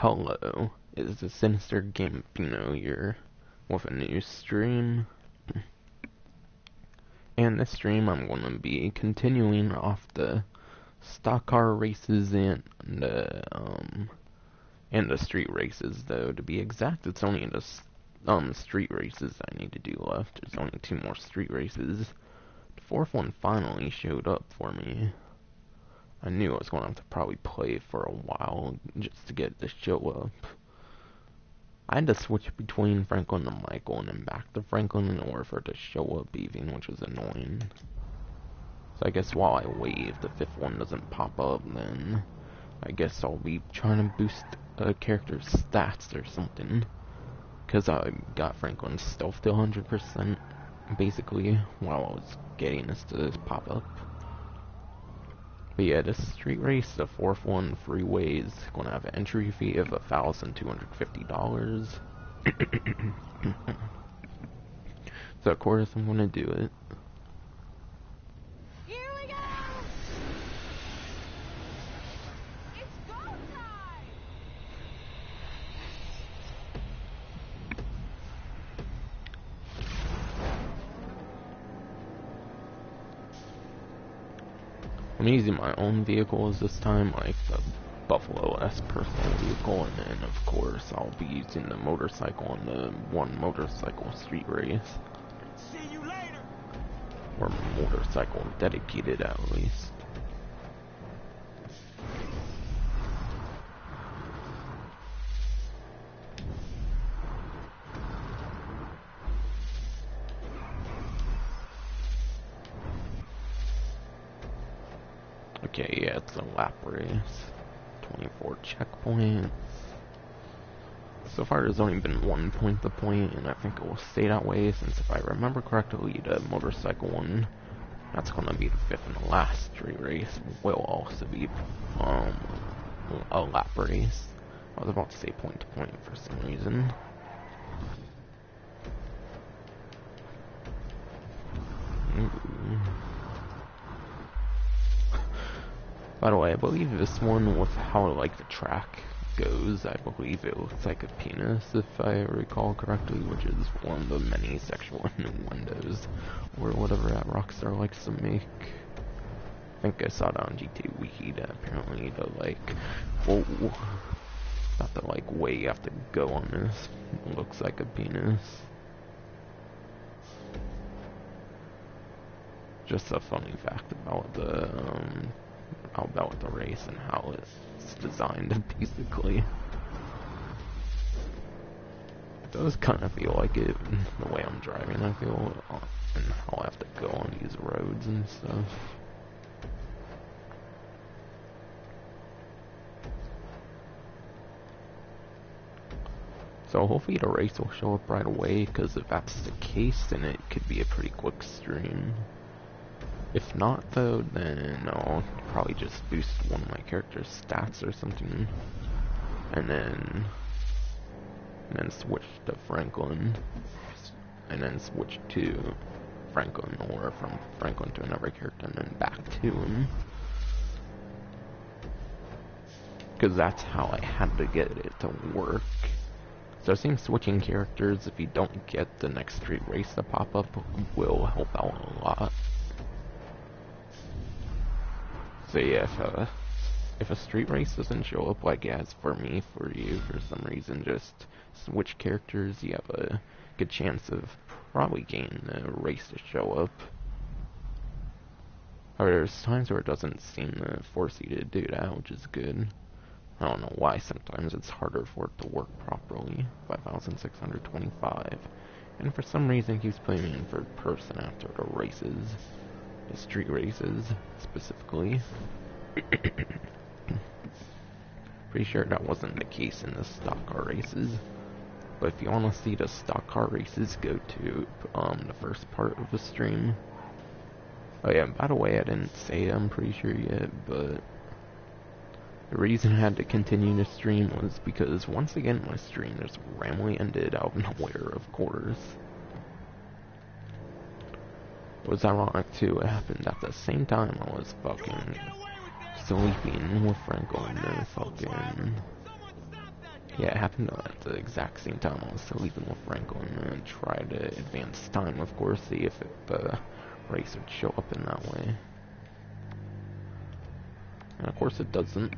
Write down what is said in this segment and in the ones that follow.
Hello, is the Sinister Gambino here with a new stream. And this stream I'm going to be continuing off the stock car races and the street races, though to be exact. It's only the street races I need to do left. There's only 2 more street races. The 4th one finally showed up for me. I knew I was going to have to probably play for a while just to get it to show up. I had to switch between Franklin and Michael and then back to Franklin in order for it to show up even, which was annoying. So I guess while I wait, if the 5th one doesn't pop up, then I guess I'll be trying to boost a character's stats or something. Because I got Franklin's stealth to 100%, basically, while I was getting this to pop up. But yeah, this street race, the 4th one, freeways, gonna have an entry fee of $1,250. So of course I'm gonna do it. Here we go! It's go time! I'm using my own vehicles this time, like the Buffalo S personal vehicle, and then of course I'll be using the motorcycle on the one motorcycle street race. See you later! Or motorcycle dedicated at least. Okay, yeah, it's a lap race. 24 checkpoints. So far there's only been 1 point to point, and I think it will stay that way since if I remember correctly, the motorcycle one, that's gonna be the 5th and the last street race, will also be a lap race. I was about to say point to point for some reason. Ooh. By the way, I believe this one, with how like the track goes, I believe it looks like a penis, if I recall correctly, which is one of the many sexual innuendos, or whatever that Rockstar likes to make. I think I saw it on GTA Wiki that apparently the like, whoa, not the like way you have to go on this, it looks like a penis. Just a funny fact about the race and how it's designed, basically. It does kind of feel like it, the way I'm driving, I feel, and how I have to go on these roads and stuff. So hopefully the race will show up right away, because if that's the case, then it could be a pretty quick stream. If not, though, then I'll probably just boost one of my character's stats or something, and then switch to Franklin, and then switch to Franklin, or from Franklin to another character, and then back to him. Because that's how I had to get it to work. So it seems switching characters, if you don't get the next street race to pop up, will help out a lot. So yeah, if a street race doesn't show up like it has for me, for you, for some reason, just switch characters, you have a good chance of probably getting the race to show up. However, there's times where it doesn't seem to force you to do that, which is good. I don't know why sometimes it's harder for it to work properly. 5,625. And for some reason it keeps putting me in third person after the races. The street races, specifically. Pretty sure that wasn't the case in the stock car races. But if you want to see the stock car races, go to the first part of the stream. Oh yeah, by the way, I didn't say it, I'm pretty sure yet, but the reason I had to continue to stream was because once again my stream just randomly ended out of nowhere, of course. It was ironic too, it happened at the same time I was fucking sleeping with Franco and then fucking Yeah, it happened at the exact same time I was still leaving with Franklin and try to advance time, of course, see if the race would show up in that way. And of course it doesn't.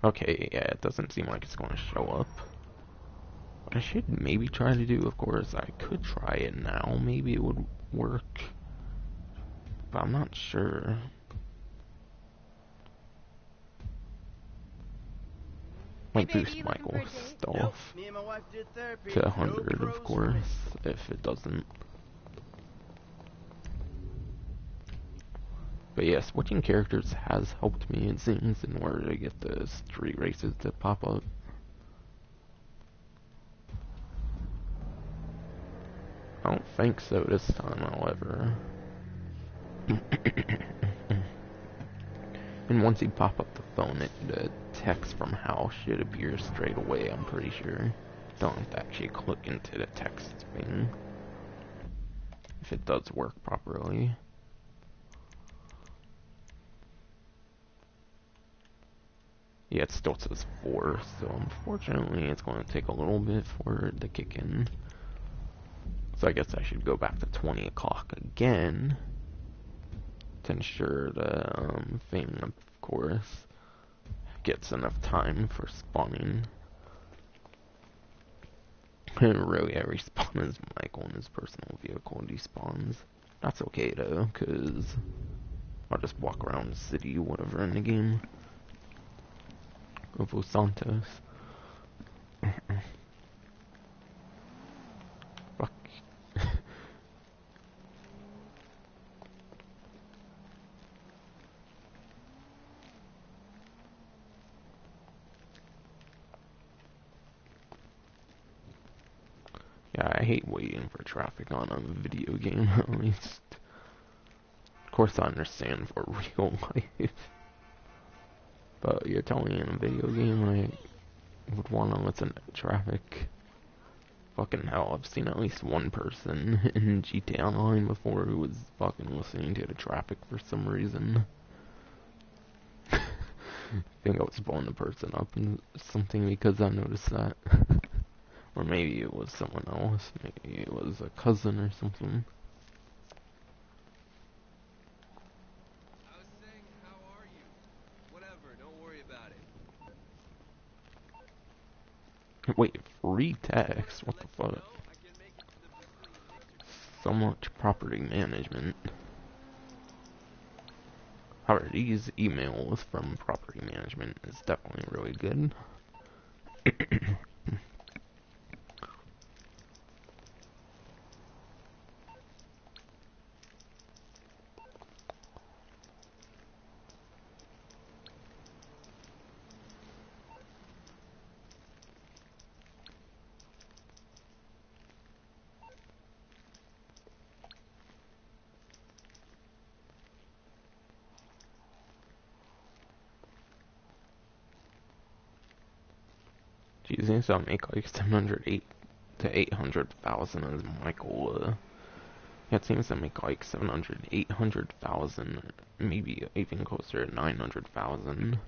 Okay, yeah, it doesn't seem like it's going to show up. What I should maybe try to do, of course, I could try it now. Maybe it would work. But I'm not sure. Might boost Michael's stuff to 100, of course, if it doesn't. But yeah, switching characters has helped me, it seems, in order to get the street races to pop up. I don't think so this time, however. And once you pop up the phone, the text from Hal should appear straight away, I'm pretty sure. Don't have to actually click into the text thing. If it does work properly. Yeah, it still says 4, so unfortunately it's going to take a little bit for it to kick in. So I guess I should go back to 20 o'clock again to ensure the thing, of course, gets enough time for spawning. Really, every spawn is Michael in his personal vehicle despawns. That's okay though, cause I'll just walk around the city, whatever, in the game of Los Santos. Fuck. Yeah, I hate waiting for traffic on a video game, at least. Of course I understand for real life. But you're telling me in a video game I would want to listen to traffic. Fucking hell, I've seen at least one person in GTA Online before who was fucking listening to the traffic for some reason. I think I was blowing the person up and something because I noticed that. Or maybe it was someone else. Maybe it was a cousin or something. I was saying, how are you? Whatever, don't worry about it. Wait, free text? What the fuck? So much property management. However, these emails from property management is definitely really good. Jesus, I'll make like 708 to 800,000 as Michael. Yeah, it seems to make like 700, 800,000, maybe even closer to 900,000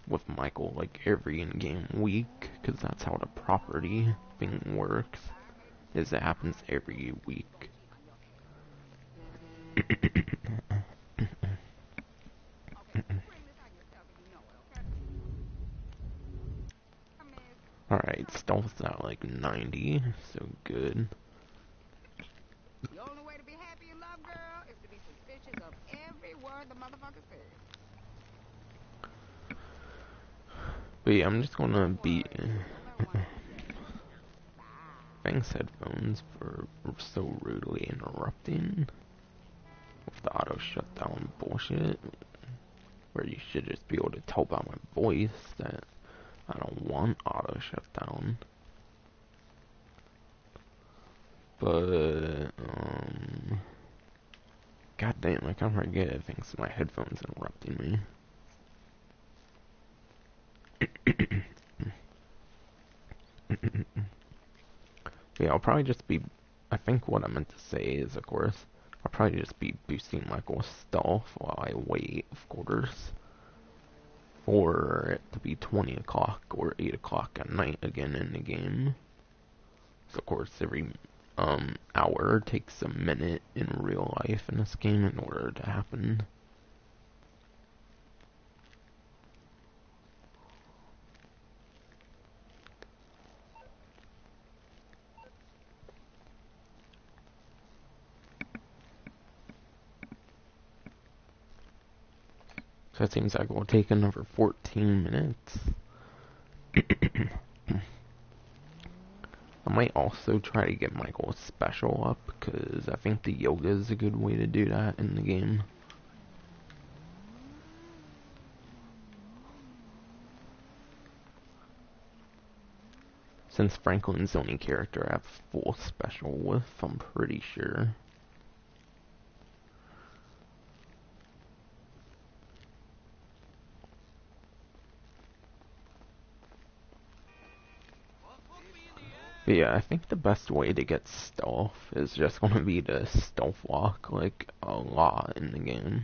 with Michael like every in-game week, because that's how the property thing works, is it happens every week. Alright, stealth's at like 90, so good. The only way to be happy in love, girl, is to be suspicious of every word the motherfucker says. But yeah, I'm just gonna beat Fang's headphones for so rudely interrupting with the auto shutdown bullshit, where you should just be able to tell by my voice that I don't want auto shutdown. But god damn, I can't forget it thanks to my headphones interrupting me. Yeah, I'll probably just be, I think what I meant to say is, of course, I'll probably just be boosting Michael's stealth while I wait, of course. for it to be 20 o'clock or 8 o'clock at night again in the game. So of course every hour takes a minute in real life in this game in order to happen. So it seems like we'll take another 14 minutes. I might also try to get Michael's special up, because I think the yoga is a good way to do that in the game. Since Franklin's the only character I have full special with, I'm pretty sure. But yeah, I think the best way to get stealth is just gonna be to stealth walk, like, a lot in the game.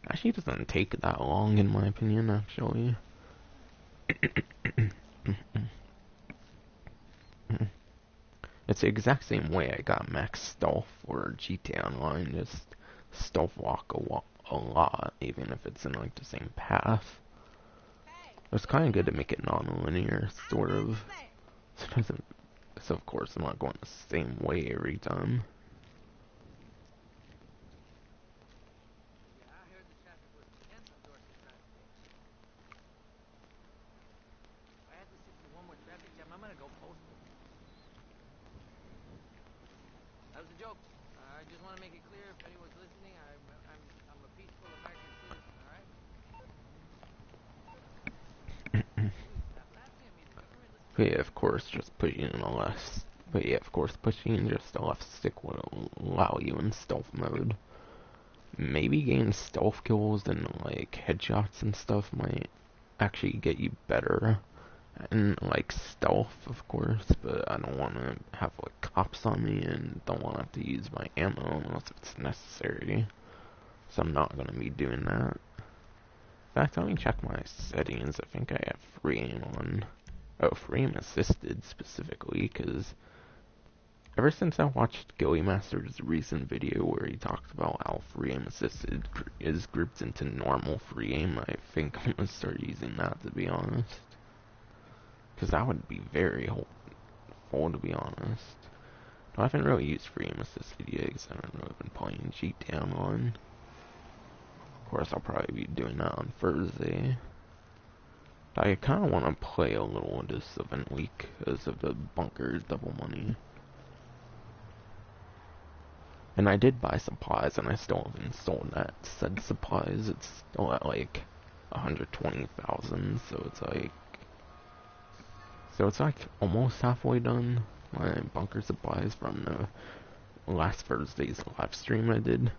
Actually, it doesn't take that long, in my opinion, actually. It's the exact same way I got max stealth for GTA Online, just stealth walk a lot, even if it's in, like, the same path. It's kinda good to make it non-linear, sort of. So of course I'm not going the same way every time. Yeah, I heard the traffic was intense on Dorset Drive today. If I have to sit through one more traffic jam, I'm gonna go postal. That was a joke. I just want to make it clear if anyone's listening, I'm a peaceful American citizen, alright? Stop laughing at me. The government listens. But yeah, of course, just pushing in the left. But yeah, of course, pushing just the left stick will allow you in stealth mode. Maybe getting stealth kills and like headshots and stuff might actually get you better. And like stealth, of course, but I don't want to have like cops on me and don't want to have to use my ammo unless it's necessary. So I'm not going to be doing that. In fact, let me check my settings. I think I have free aim on. Oh, free aim assisted specifically, because ever since I watched Gilly Master's recent video where he talked about how free aim assisted is grouped into normal free aim, I think I'm going to start using that, to be honest. Because that would be very helpful, to be honest. No, I haven't really used free aim assisted yet, because I don't know, I've been playing GTA Online. Of course, I'll probably be doing that on Thursday. I kind of want to play a little this event week because of the bunker double money. And I did buy supplies, and I still haven't sold that said supplies. It's still at like 120,000, so it's like almost halfway done. My bunker supplies from the last Thursday's live stream I did.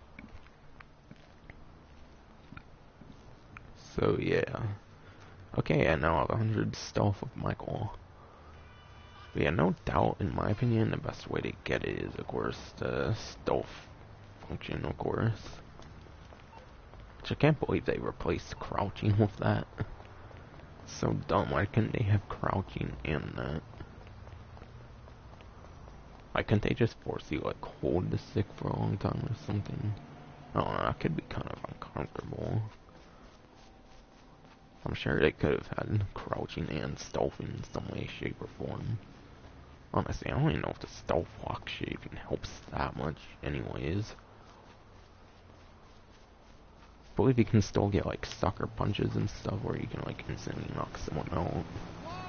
So yeah. Okay, I now have 100 stealth of Michael. But yeah, no doubt, in my opinion, the best way to get it is, of course, the stealth function, of course. Which I can't believe they replaced crouching with that. It's so dumb. Why couldn't they have crouching and that? Why couldn't they just force you, like, hold the stick for a long time or something? I don't know, that could be kind of uncomfortable. I'm sure they could have had crouching and stealthing in some way, shape, or form. Honestly, I don't even know if the stealth walk shaping helps that much anyways. I believe you can still get like sucker punches and stuff where you can like instantly knock someone out,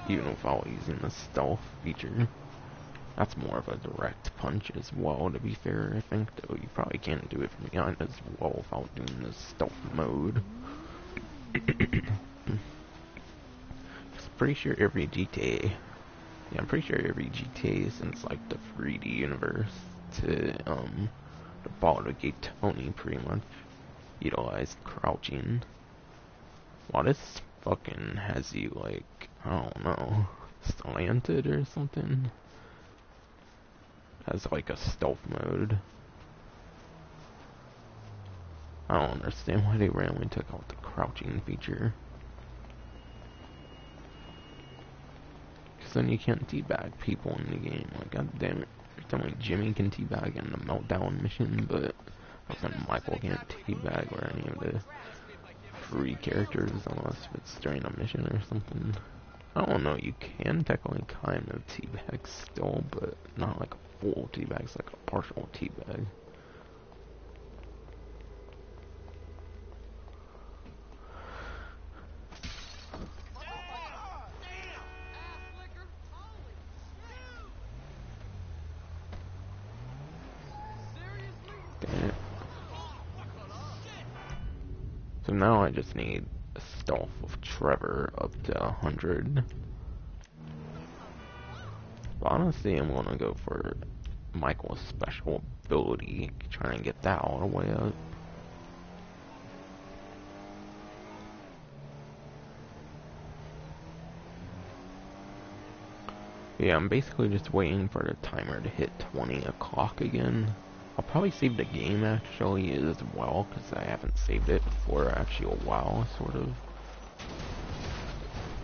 even without using the stealth feature. That's more of a direct punch as well, to be fair, I think, though you probably can't do it from behind as well without doing the stealth mode. Pretty sure every GTA, yeah, I'm pretty sure every GTA since like the 3D universe to the Baldur's Gate Tony pretty much utilized crouching. Well, this fucking has you like, I don't know, slanted or something. Has like a stealth mode. I don't understand why they randomly took out the crouching feature. because then you can't teabag people in the game. Like, god damn it. Only Jimmy can teabag in the meltdown mission, but fucking Michael can't teabag or any of the free characters unless it's during a mission or something. I don't know, you can technically kind of teabag still, but not like a full teabag, it's like a partial teabag. So now I just need a stealth of Trevor up to 100. But honestly, I'm gonna go for Michael's special ability, trying to get that all the way up. Yeah, I'm basically just waiting for the timer to hit 20 o'clock again. I'll probably save the game actually as well, because I haven't saved it for actually a while, sort of.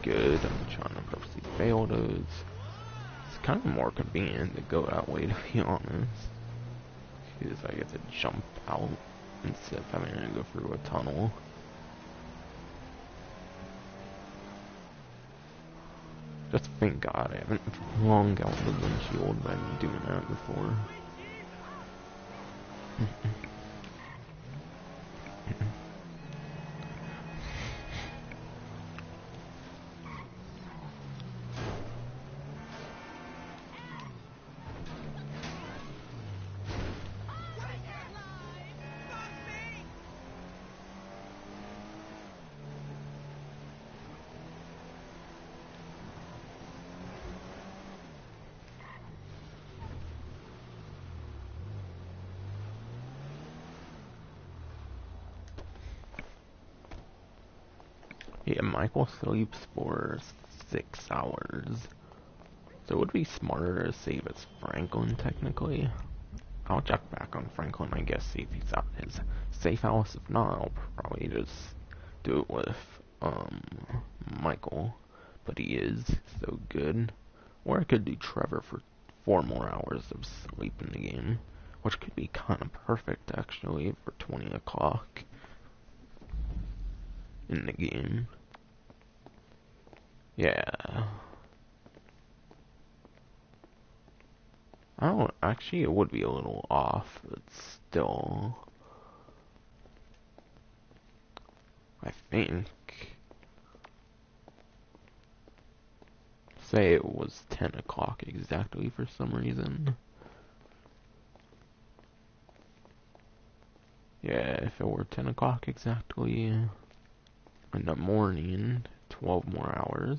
Good, I'm trying to purposely fail those. It's kind of more convenient to go that way, to be honest. Because I get to jump out instead of having to go through a tunnel. Just thank God I haven't flung out the windshield by doing that before. Yeah, Michael sleeps for 6 hours. So it would be smarter to save as Franklin, technically. I'll check back on Franklin, I guess, see if he's out in his safe house. If not, I'll probably just do it with, Michael. But he is so good. Or I could do Trevor for 4 more hours of sleep in the game. Which could be kind of perfect, actually, for 20 o'clock in the game. Yeah. I don't, actually it would be a little off, but still. I think. Say it was 10 o'clock exactly for some reason. Yeah, if it were 10 o'clock exactly in the morning, 12 more hours.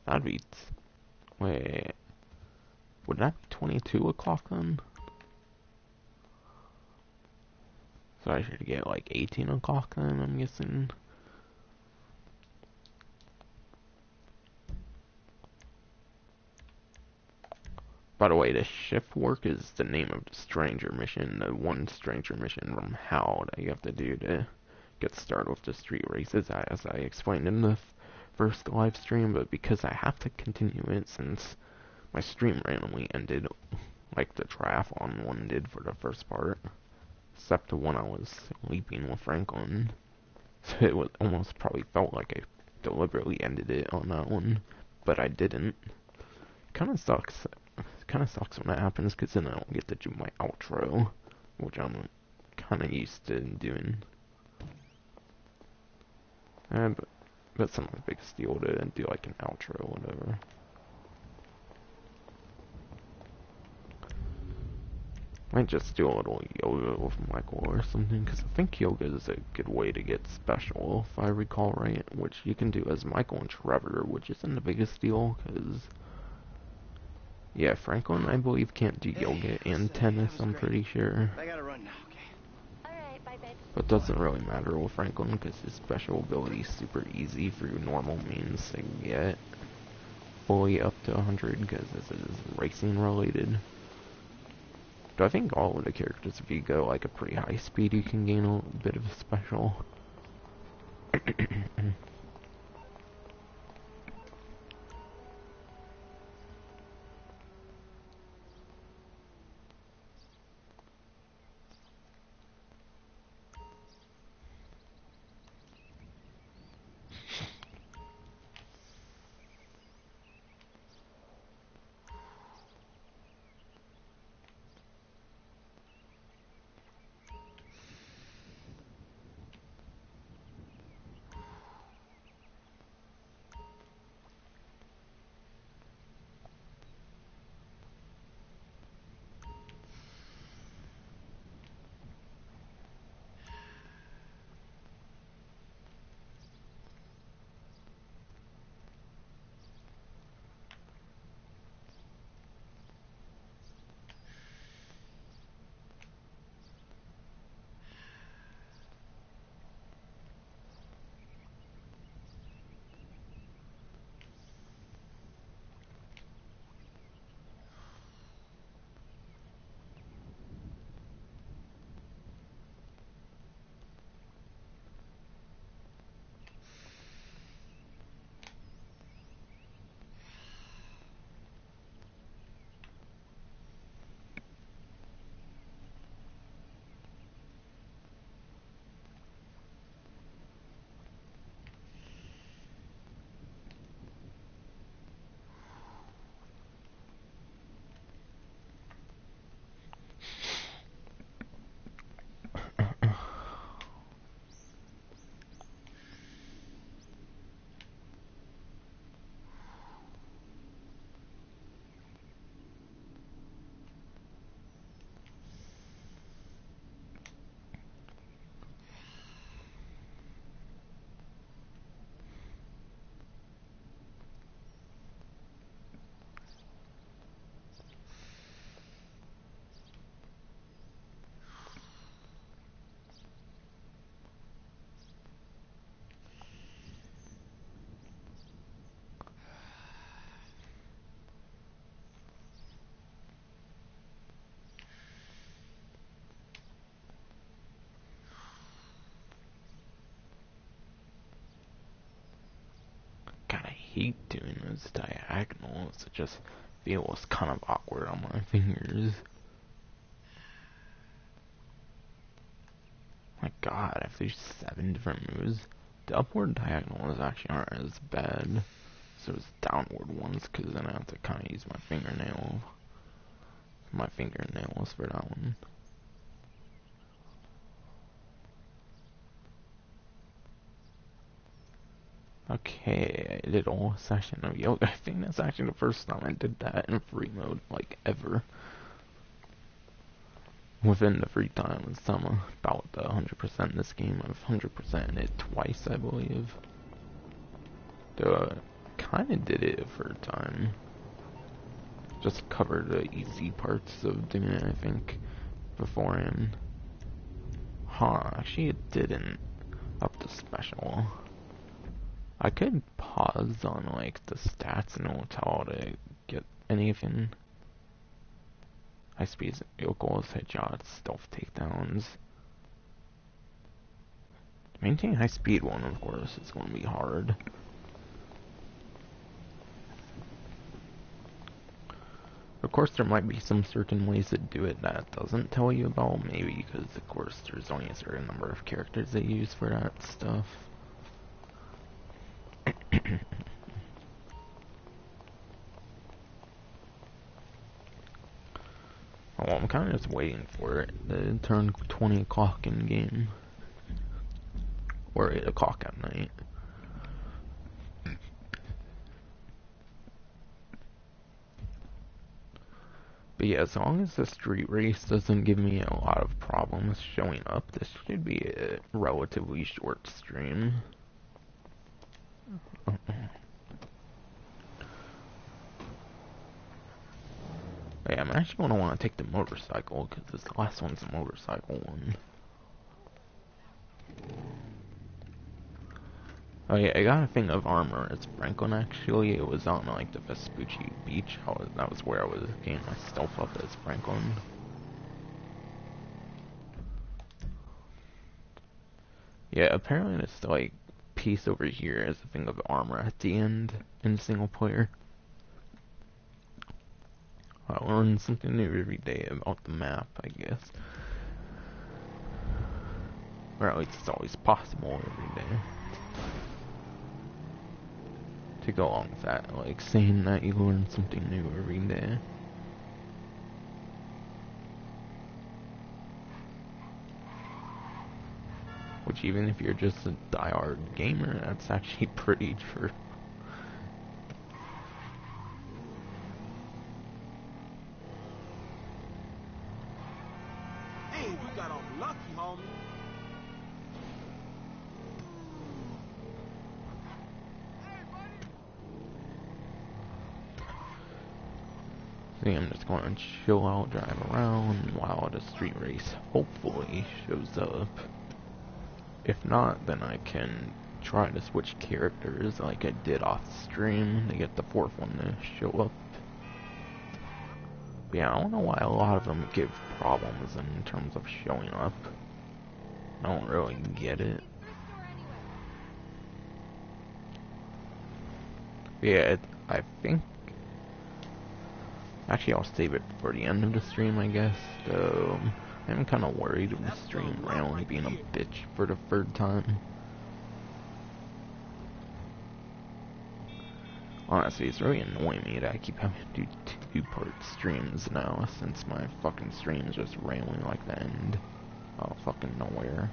That'd be... Wait... Would that be 22 o'clock then? So I should get like 18 o'clock then, I'm guessing. By the way, the shift work is the name of the stranger mission, the one stranger mission from HAL that you have to do to get started with the street races, as I explained in the first live stream, but because I have to continue it since my stream randomly ended, like the triathlon one did for the first part, except the one I was sleeping with Franklin. So it was almost probably felt like I deliberately ended it on that one, but I didn't. Kinda sucks. Kinda sucks when that happens, because then I don't get to do my outro, which I'm kinda used to doing. But that's not a big deal to do like an outro or whatever. Might just do a little yoga with Michael or something, because I think yoga is a good way to get special, if I recall right, which you can do as Michael and Trevor, which isn't the biggest deal, because, yeah, Franklin, I believe, can't do yoga and tennis, I'm pretty sure. I gotta run now, okay? Alright, bye, babe. But it doesn't really matter with Franklin, because his special ability is super easy through normal means to get fully up to 100, because this is racing related. I think all of the characters, if you go like a pretty high speed, you can gain a bit of special. hate doing those diagonals. It just feels kind of awkward on my fingers. My god, I have to do 7 different moves. The upward diagonals actually aren't as bad. So it's downward ones, because then I have to kind of use my fingernails for that one. Okay, I did a whole session of yoga. I think that's actually the first time I did that in free mode, like, ever. Within the free time, it's time about the 100% this game. I've 100%ed it twice, I believe. Though I kinda did it for a time. Just cover the easy parts of doing it, I think, beforehand. Huh, actually it didn't up the special. I could pause on, like, the stats and it'll tell to get anything. High speed vehicles, headshots, stealth takedowns. To maintain high speed one, of course, is going to be hard. Of course, there might be some certain ways to do it that doesn't tell you about, maybe because, of course, there's only a certain number of characters they use for that stuff. Well, I'm kind of just waiting for it to turn 20 o'clock in game. Or 8 o'clock at night. But yeah, as long as the street race doesn't give me a lot of problems showing up, this should be a relatively short stream. Hey, I'm actually going to want to take the motorcycle, because this last one's a motorcycle one. Oh yeah, I got a thing of armor. It's Franklin, actually. It was on, like, the Vespucci Beach. That was where I was getting my stealth up as Franklin. Yeah, apparently this, like, piece over here is a thing of armor at the end in single player. I learn something new every day about the map, I guess. Or at least it's always possible every day. To go along with that, like, saying that you learn something new every day. Which, even if you're just a diehard gamer, that's actually pretty true. Hey, you got off lucky, homie. See, I'm just going to chill out, drive around, while the street race hopefully shows up. If not, then I can try to switch characters like I did off stream to get the fourth one to show up. But yeah, I don't know why a lot of them give problems in terms of showing up. I don't really get it. Yeah, I think... Actually, I'll save it for the end of the stream, I guess. I'm kind of worried of the stream randomly being a bitch for the third time. Honestly, it's really annoying me that I keep having to do two-part streams now, since my fucking streams just randomly like the end out of fucking nowhere.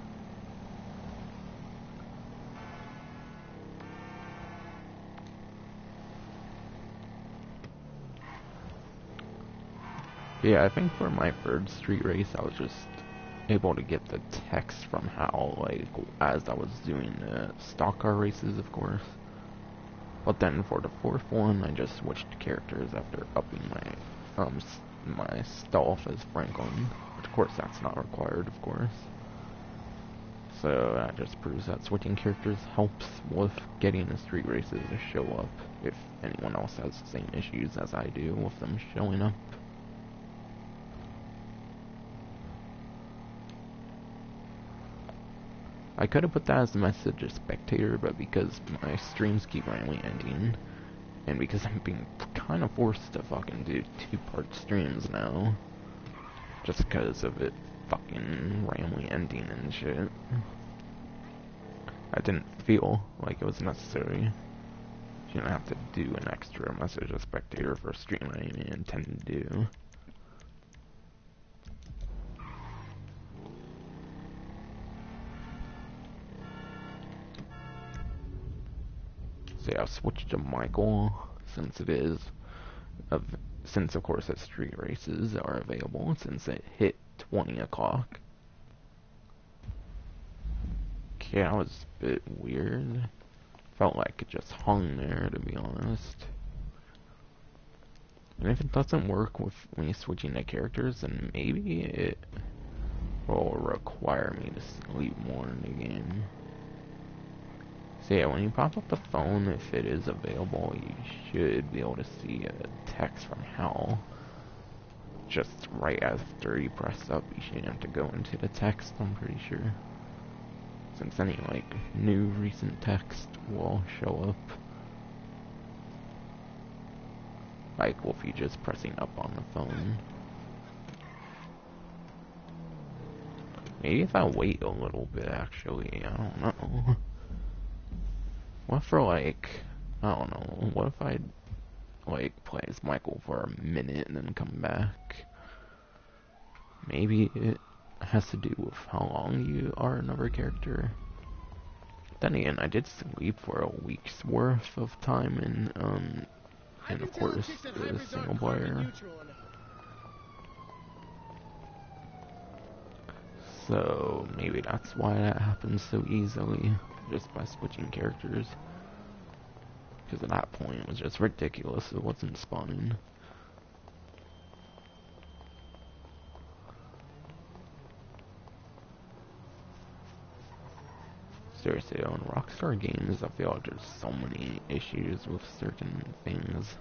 Yeah, I think for my third street race, I was just able to get the text from how, like, as I was doing the stock car races, of course. But then for the fourth one, I just switched characters after upping my stealth as Franklin. Which, of course, that's not required, of course. So that just proves that switching characters helps with getting the street races to show up, if anyone else has the same issues as I do with them showing up. I could have put that as the message as spectator, but because my streams keep randomly ending, And because I'm being kind of forced to fucking do 2-part streams now. Just because of it fucking randomly ending and shit. I didn't feel like it was necessary. You didn't have to do an extra message a spectator for a stream I didn't intend to do. So yeah, I've switched to Michael since it is since of course the street races are available since it hit 20 o'clock. Okay, that was a bit weird. Felt like it just hung there, to be honest. And if it doesn't work with me switching the characters, then maybe it will require me to sleep more in the game. So yeah, when you pop up the phone, if it is available, you should be able to see a text from Hal. Just right after you press up, you shouldn't have to go into the text, I'm pretty sure. Since any, like, new recent text will show up. Like, if you just pressing up on the phone. Maybe if I wait a little bit, actually, I don't know. What for, like, I don't know, what if I, like, play as Michael for a minute and then come back? Maybe it has to do with how long you are another character. Then again, I did sleep for a week's worth of time in, and of course, the single player. So, maybe that's why that happens so easily, just by switching characters. Because at that point, it was just ridiculous, it wasn't spawning. Seriously, on Rockstar Games, I feel like there's so many issues with certain things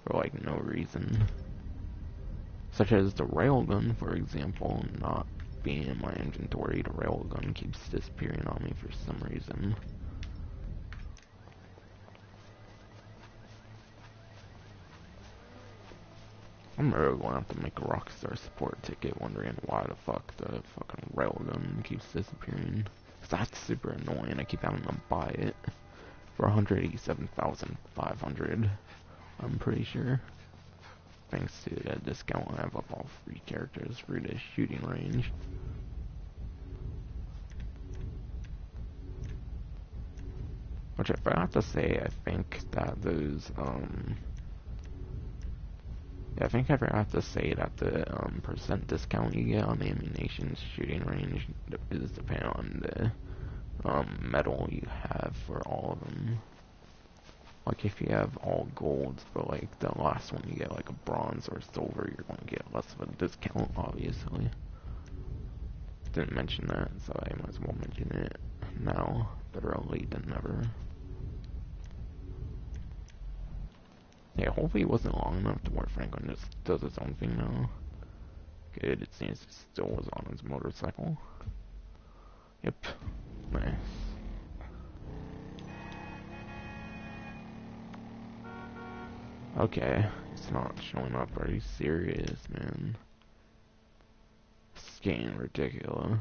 for like no reason. Such as the railgun, for example, not being in my inventory. The railgun keeps disappearing on me for some reason. I'm really going to have to make a Rockstar support ticket wondering why the fuck the fucking railgun keeps disappearing. That's super annoying. I keep having to buy it for 187,500. I'm pretty sure. Thanks to the discount I have of all free characters for the shooting range. Which I forgot to say, I think that those, yeah, I think I forgot to say that the, percent discount you get on the ammunition shooting range is dependent on the, medal you have for all of them. Like, if you have all gold for, like, the last one, you get, like, a bronze or silver, you're going to get less of a discount, obviously. Didn't mention that, so I might as well mention it now. Better late than never. Yeah, hopefully it wasn't long enough to where Franklin just does his own thing now. Good, it seems he still was on his motorcycle. Yep. Nice. Okay, it's not showing up. Are you serious, man? It's getting ridiculous.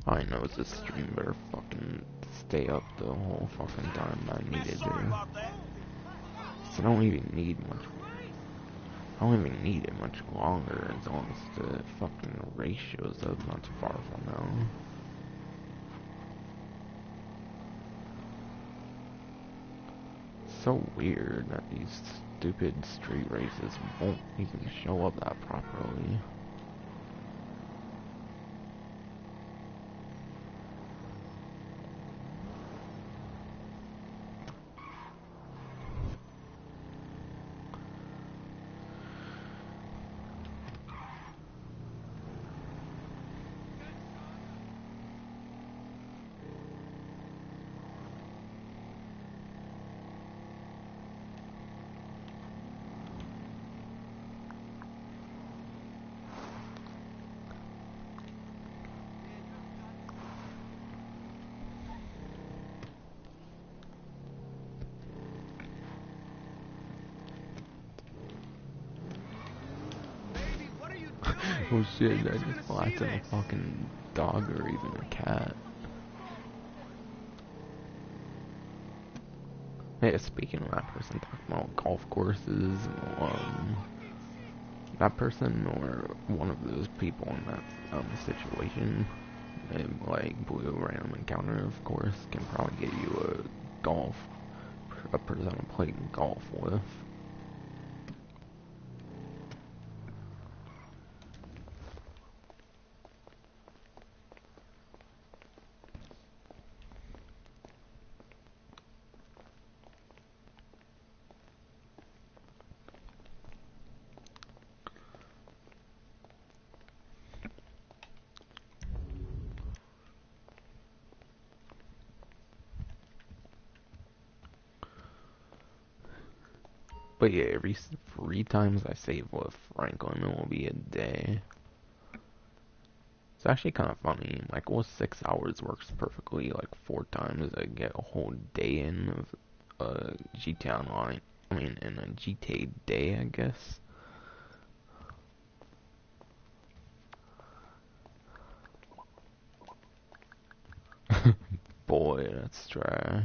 All I know is this stream better fucking stay up the whole fucking time I needed to. So I don't even need much. I don't even need it much longer as long as the fucking ratio's up not too far from now. So weird that these stupid street races won't even show up that properly. Oh shit, I just blasted a fucking dog or even a cat. Hey, speaking of that person talking about golf courses, that person or one of those people in that situation, like Blue Random Encounter, of course, can probably get you a person to play golf with. But yeah, every 3 times I save with Franklin, it will be a day. It's actually kind of funny. Like, well, 6 hours works perfectly. Like, 4 times I get a whole day in of GTA Online. I mean, in a GTA day, I guess. Boy, that's trash.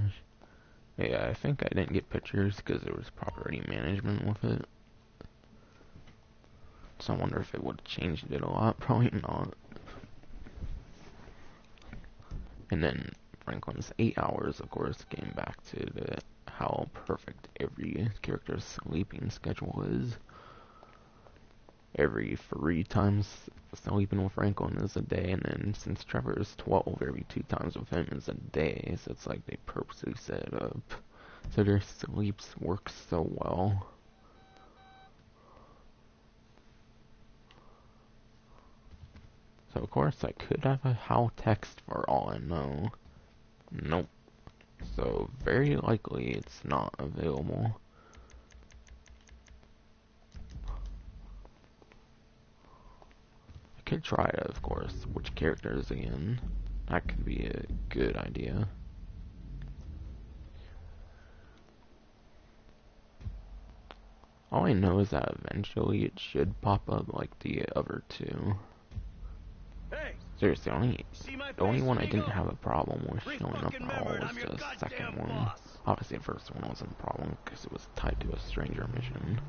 Yeah, I think I didn't get pictures because there was property management with it. So I wonder if it would have changed it a lot. Probably not. And then Franklin's 8 hours, of course, came back to how perfect every character's sleeping schedule is. Every 3 times sleeping with Franklin is a day, and then since Trevor is 12, every 2 times with him is a day. So it's like they purposely set it up so their sleeps work so well. So of course I could have a how text for all I know. Nope. So very likely it's not available. I could try it, of course. Which characters again? That could be a good idea. All I know is that eventually it should pop up like the other two. Hey, Seriously, see my the only face, one I amigo? didn't have a problem with Re showing up fucking at all remembered, was I'm your the goddamn second one. boss. Obviously the first one wasn't a problem because it was tied to a stranger mission.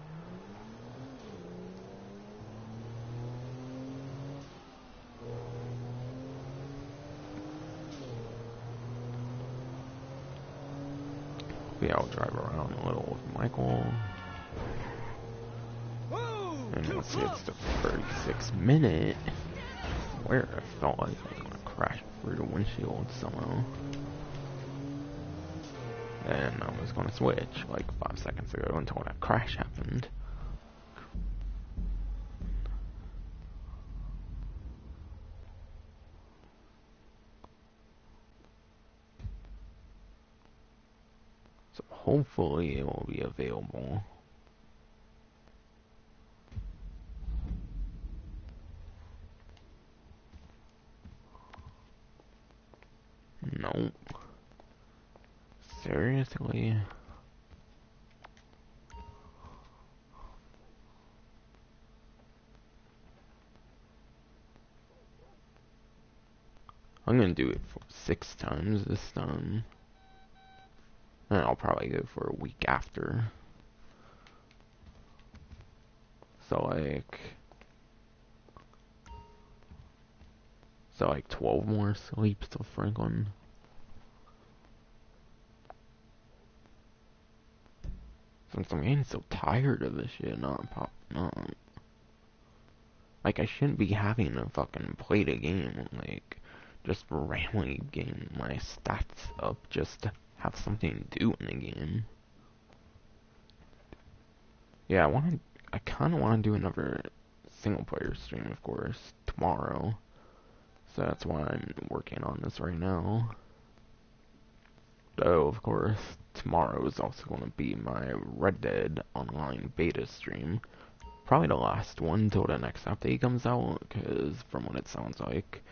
Yeah, I'll drive around a little with Michael. Whoa, And too let's see, close. it's the 36-minute. Where I felt like I was gonna crash through the windshield somehow. And I was gonna switch like 5 seconds ago until that crash happened. So hopefully it will be available. Nope. Seriously? I'm gonna do it for 6 times this time. And I'll probably go for a week after. So like 12 more sleeps till Franklin. Since I'm getting so tired of this shit not popping up. Like, I shouldn't be having to fucking play the game, like, just randomly getting my stats up just to have something to do in the game. Yeah, I kinda wanna do another single player stream, of course, tomorrow. So that's why I'm working on this right now. Though, of course, tomorrow is also gonna be my Red Dead Online beta stream. Probably the last one till the next update comes out, because from what it sounds like,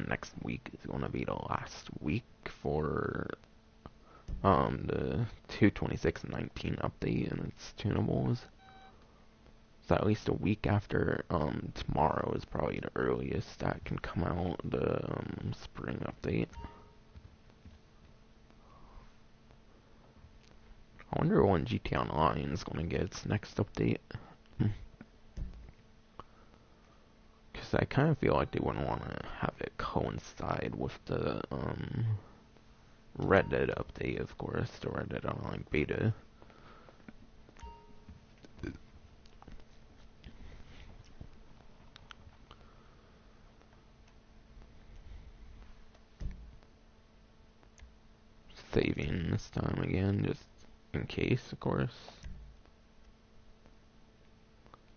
next week is gonna be the last week for the 2.26.19 update and its tunables. So at least a week after tomorrow is probably the earliest that can come out, the spring update. I wonder when GTA Online is going to get its next update. Because I kind of feel like they wouldn't want to have it coincide with the Red Dead update, of course, the Red Dead Online beta. Saving this time again, just in case, of course.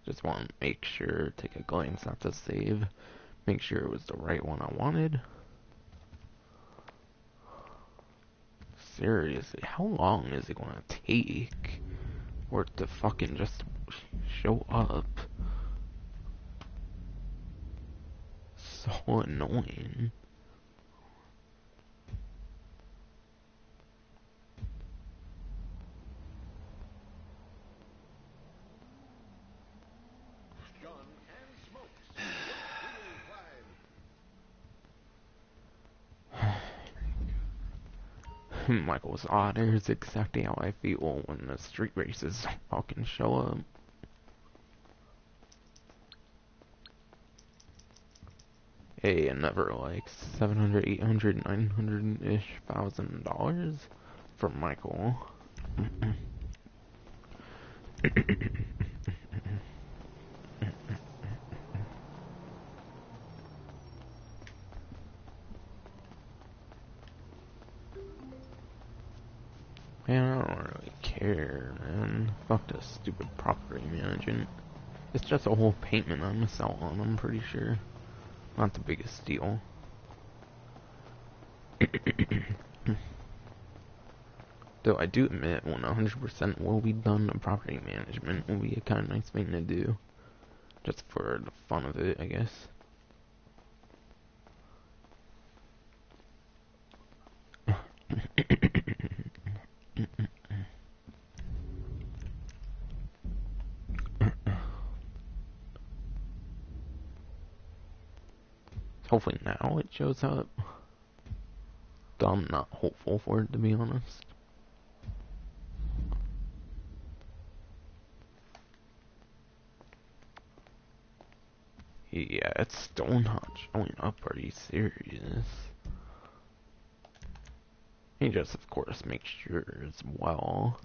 Just want to make sure, take a glance at the save, make sure it was the right one I wanted. Seriously, how long is it gonna take for it to fucking just show up? So annoying. Michael's Otter is exactly how I feel when the street races fucking show up. Hey, another like 700, 800, 900-ish $1,000 from Michael. Man, I don't really care, man. Fuck this stupid property management. It's just a whole payment I'm gonna sell on, I'm pretty sure. Not the biggest deal. Though I do admit, when 100% will be done, the property management will be a kind of nice thing to do. Just for the fun of it, I guess. Hopefully now it shows up. Though I'm not hopeful for it, to be honest. Yeah, it's still not showing up. Are you serious? He just, of course, makes sure as well.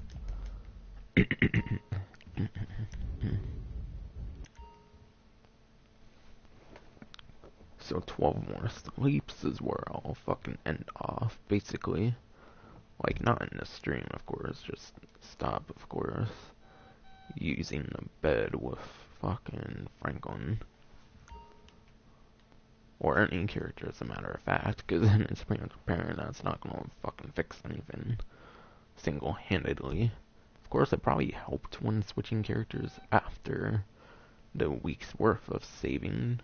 So 12 more sleeps is where I'll fucking end off, basically. Like, not in the stream, of course, just stop, of course, using the bed with fucking Franklin. Or any character, as a matter of fact, because then it's pretty much apparent that's not gonna fucking fix anything single-handedly. Of course, it probably helped when switching characters after the week's worth of saving.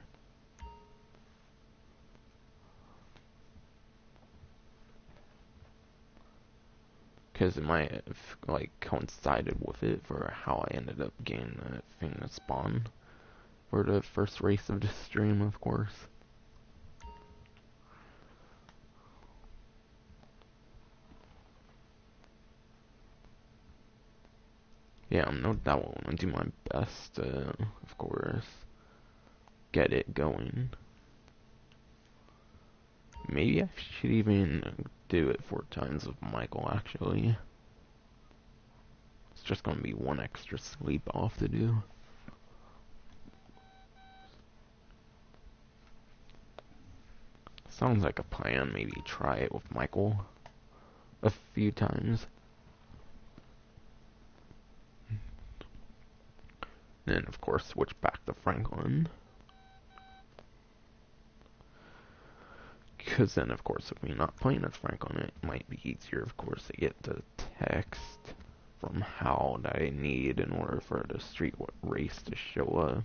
Because it might have, like, coincided with it for how I ended up getting that thing to spawn for the first race of the stream, of course. Yeah, no doubt I want to do my best to, of course, get it going. Maybe I should even do it 4 times with Michael, actually. It's just gonna be 1 extra sleep I'll have to do. Sounds like a plan, maybe try it with Michael a few times. Then, of course, switch back to Franklin. Because then, of course, if we're not playing as Franklin, it might be easier, of course, to get the text from how that I need in order for the street race to show up.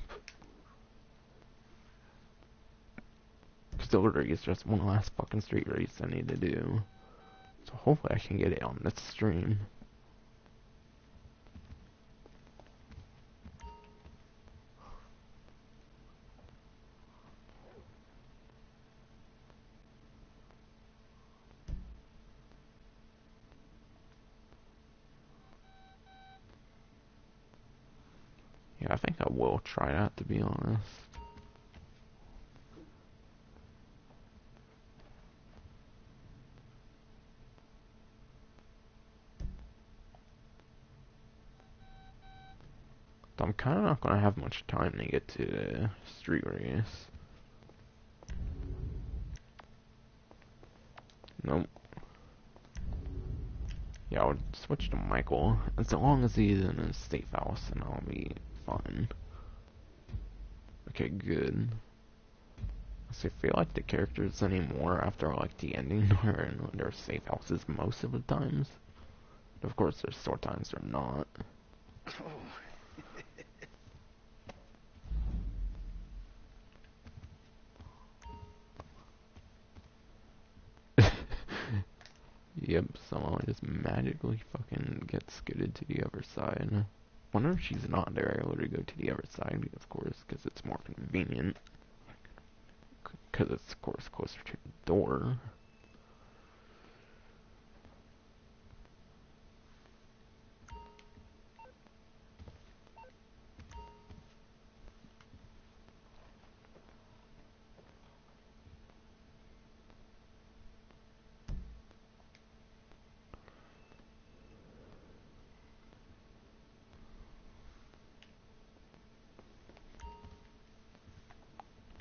Because literally it's just one last fucking street race I need to do. So hopefully I can get it on this stream. I think I will try that, to be honest. I'm kind of not going to have much time to get to the street race. Nope. Yeah, I'll switch to Michael. As long as he's in a safe house, and I'll be fine. Okay, good. So I feel like the characters anymore after like the ending are in their safe houses most of the times. Of course, there's still times they're not. Yep, somehow I just magically fucking get scooted to the other side. Wonder if she's not there, I literally go to the other side, of course, because it's more convenient. Because it's, of course, closer to the door.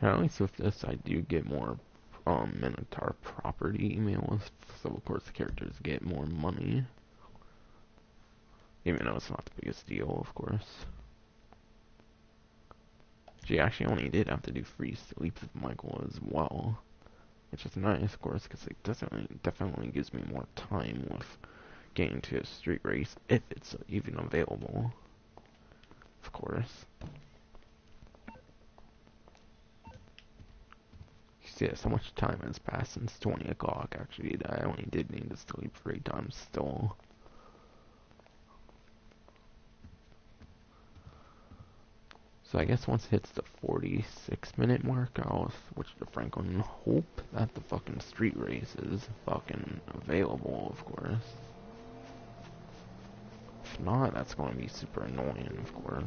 At least with this, I do get more Minotaur property emails, so of course the characters get more money. Even though it's not the biggest deal, of course. She actually only did have to do free sleeps with Michael as well, which is nice, of course, because it definitely gives me more time with getting to a street race, if it's even available, of course. Yeah, so much time has passed since 20 o'clock, actually, that I only did need to sleep 3 times still. So I guess once it hits the 46-minute mark, I'll switch to Franklin and hope that the fucking street race is fucking available, of course. If not, that's going to be super annoying, of course.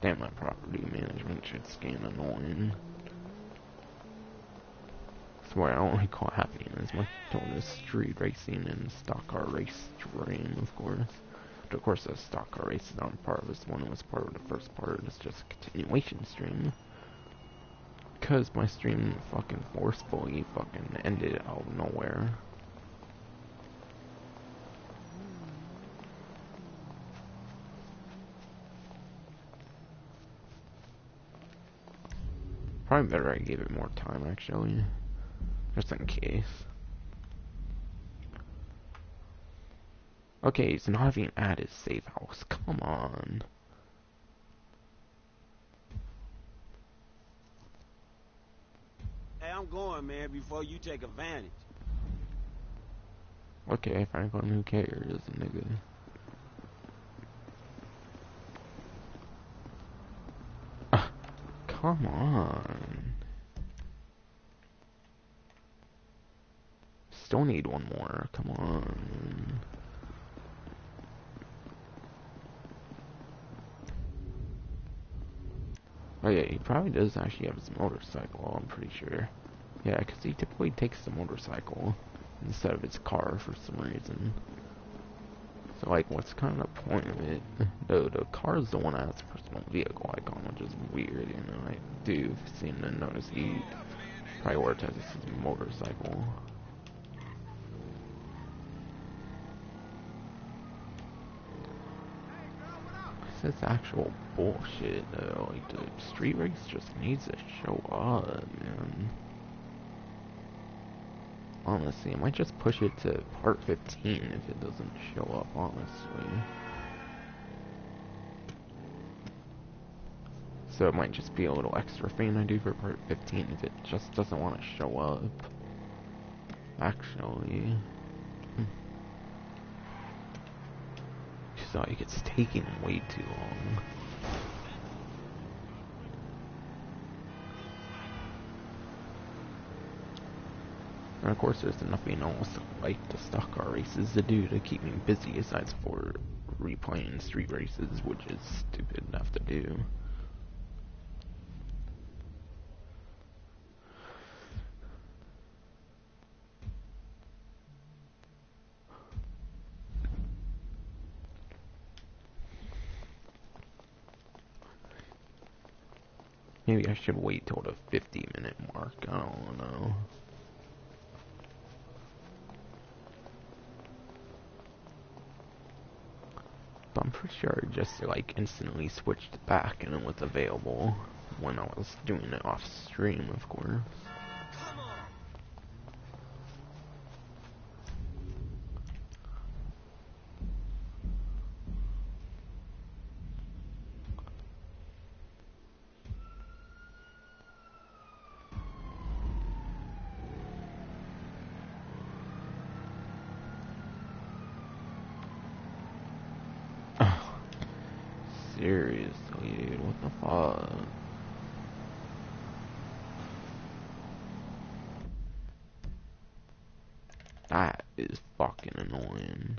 Damn, my property management shit's getting annoying. I swear, I don't recall happening as much on this street racing and stock car race stream, of course. But of course, the stock car race is not part of this one. It was part of the first part. It's just a continuation stream. Because my stream fucking forcefully fucking ended out of nowhere. Probably better I gave it more time, actually. Just in case. Okay, he's not even at his safe house. Come on. Hey, I'm going, man, before you take advantage. Okay, Franklin, who cares, nigga? Come on. Still need one more. Come on. Oh yeah, he probably does actually have his motorcycle, I'm pretty sure. Yeah, because he typically takes the motorcycle instead of his car for some reason. So like, what's kind of the point of it? The car is the one that has a personal vehicle icon, which is weird, you know. I do seem to notice he prioritizes his motorcycle. This is actual bullshit, though. Like, the street race just needs to show up, man. Honestly, I might just push it to part 15 if it doesn't show up, honestly. So it might just be a little extra thing I do for part 15 if it just doesn't want to show up. Actually. It's like it's taking way too long. And of course, there's nothing else like the stock car races to do to keep me busy aside for replaying street races, which is stupid enough to do. Maybe I should wait till the 50-minute mark, I don't know. But I'm pretty sure I just like instantly switched back and it was available when I was doing it off stream, of course. Seriously, dude, what the fuck? That is fucking annoying.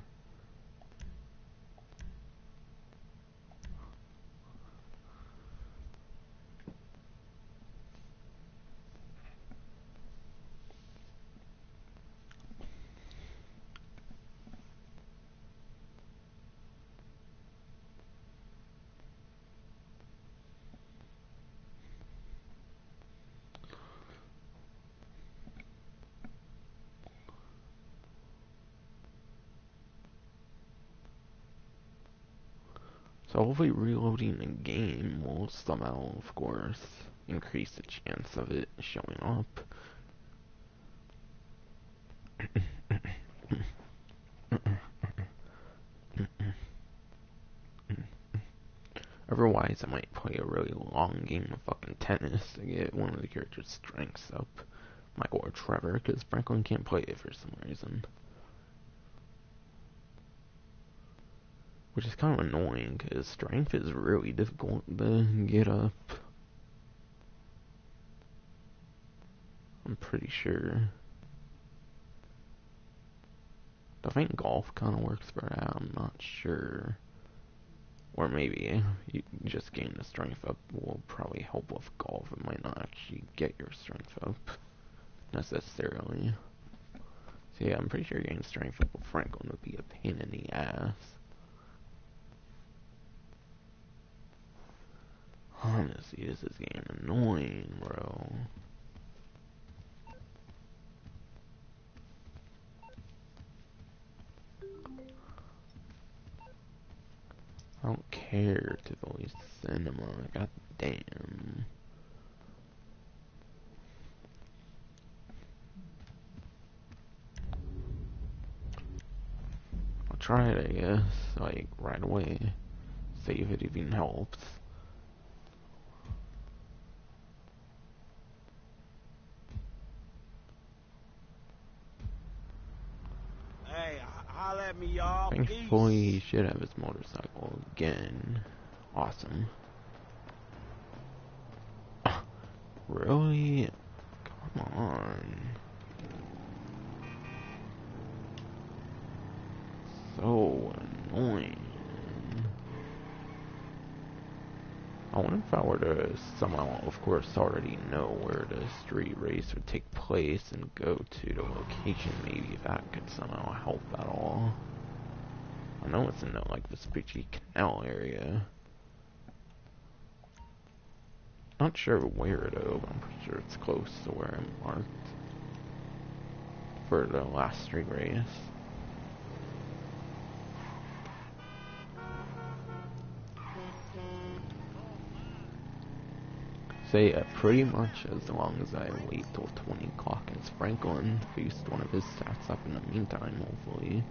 So hopefully reloading the game will somehow, of course, increase the chance of it showing up. Otherwise, I might play a really long game of fucking tennis to get one of the characters' strengths up. Michael or Trevor, because Franklin can't play it for some reason. Which is kind of annoying, because strength is really difficult to get up. I'm pretty sure. I think golf kind of works for that, I'm not sure. Or maybe you just getting the strength up will probably help with golf. It might not actually get your strength up necessarily. So yeah, I'm pretty sure getting strength up with Franklin would be a pain in the ass. Honestly, this is getting annoying, bro. I don't care to Tivoli Cinema, god damn. I'll try it, I guess, like, right away. See if it even helps. Hey, holla at me, y'all. Thankfully, he Peace. should have his motorcycle again. Awesome. Really? Come on. So annoying. I wonder if I were to somehow, of course, already know where the street race would take place and go to the location, maybe that could somehow help at all. I know it's in the, like, Vespucci Canal area. Not sure where though, but I'm pretty sure it's close to where I'm marked for the last street race. So yeah, pretty much as long as I wait till 20 o'clock and Franklin boost one of his stats up in the meantime, hopefully.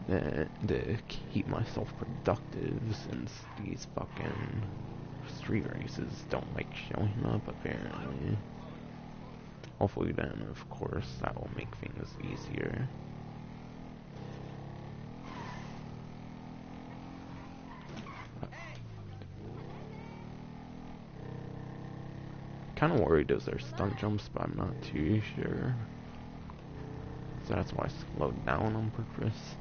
To keep myself productive since these fucking street races don't like showing up apparently. Hopefully then, of course, that will make things easier. Kind of worried those are stunt jumps, but I'm not too sure. So that's why I slowed down on purpose.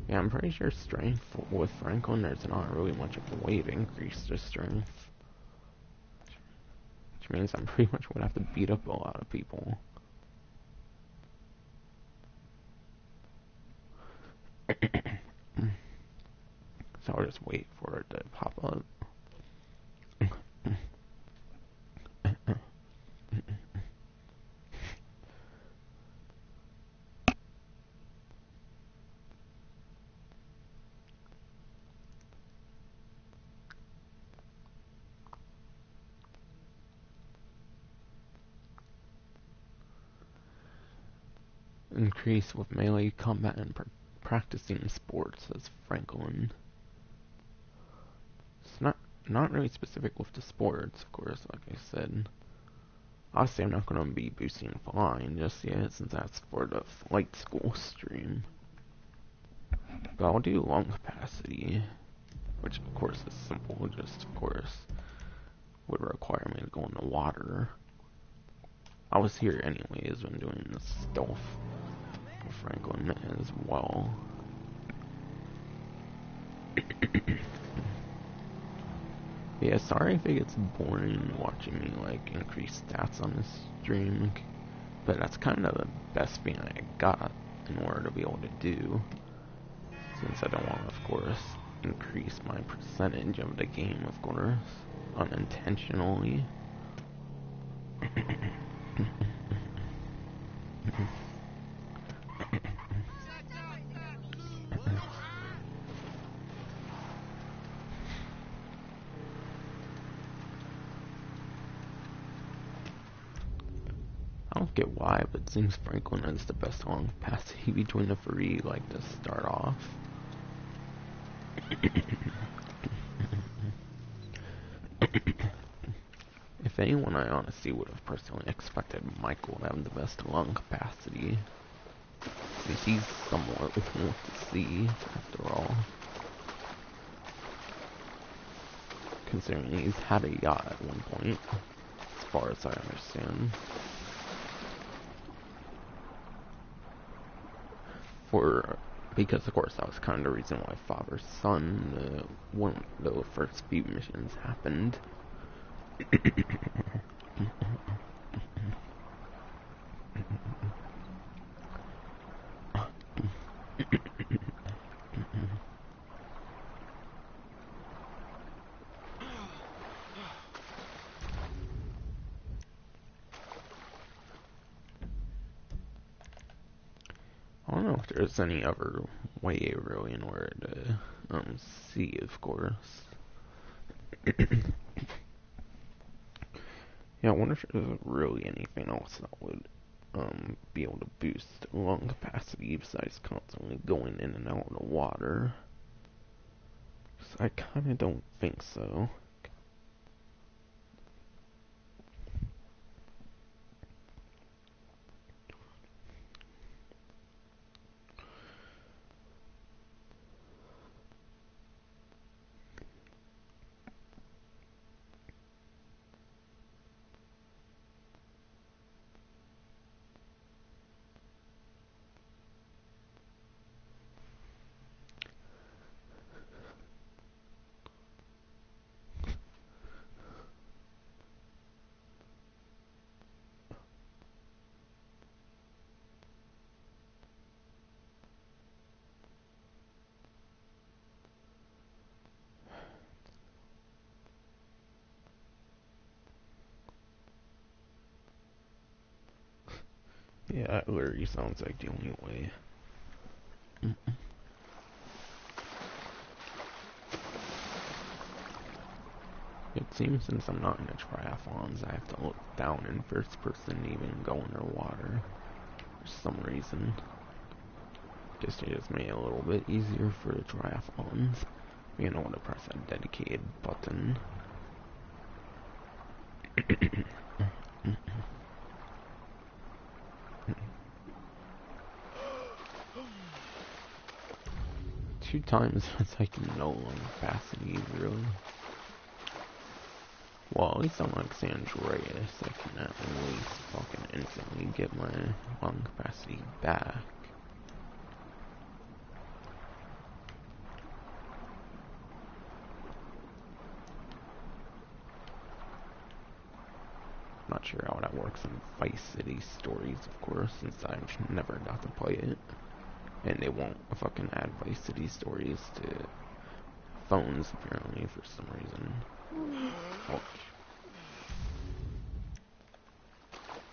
Yeah, I'm pretty sure strength with Franklin, there's not really much of a way to increase the strength. Which means I'm pretty much would have to beat up a lot of people. So I'll just wait for it to pop up. Increase with melee combat and practicing sports, says Franklin. It's not really specific with the sports, of course, like I said. Obviously, I'm not going to be boosting flying just yet, since that's for the flight school stream. But I'll do lung capacity, which of course is simple, just of course would require me to go in the water. I was here anyways when doing this stuff with Franklin as well. Yeah, sorry if it gets boring watching me like increase stats on this stream, but that's kind of the best thing I got in order to be able to do, since I don't want to, of course, increase my percentage of the game, of course, unintentionally. I don't get why, but it seems Franklin has the best lung capacity between the three, like, to start off. If anyone, I honestly would have personally expected Michael to have the best lung capacity. Since he's somewhat cool to see, after all. Considering he's had a yacht at one point, as far as I understand. Because of course that was kind of the reason why Father Son, one of the first few missions happened. I don't know if there's any other way really in order to see, of course. Yeah, I wonder if there's really anything else that would be able to boost lung capacity besides constantly going in and out of the water. 'Cause I kinda don't think so. Yeah, that literally sounds like the only way. It seems since I'm not in the triathlons, I have to look down in first person to even go underwater. For some reason. Guess it just made it a little bit easier for the triathlons. You know, to press a dedicated button. 2 times it's like no lung capacity, really. Well, at least on like San Andreas, I can at least fucking instantly get my lung capacity back. Not sure how that works in Vice City Stories, of course, since I've never got to play it. And they won't fucking add Vice City Stories to phones, apparently, for some reason. Oh.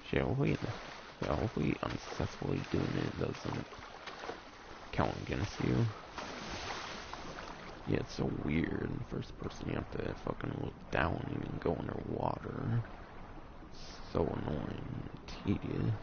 Shit, hopefully unsuccessfully doing it doesn't count against you. Yeah, it's so weird. In first person, you have to fucking look down and even go underwater. So annoying, tedious.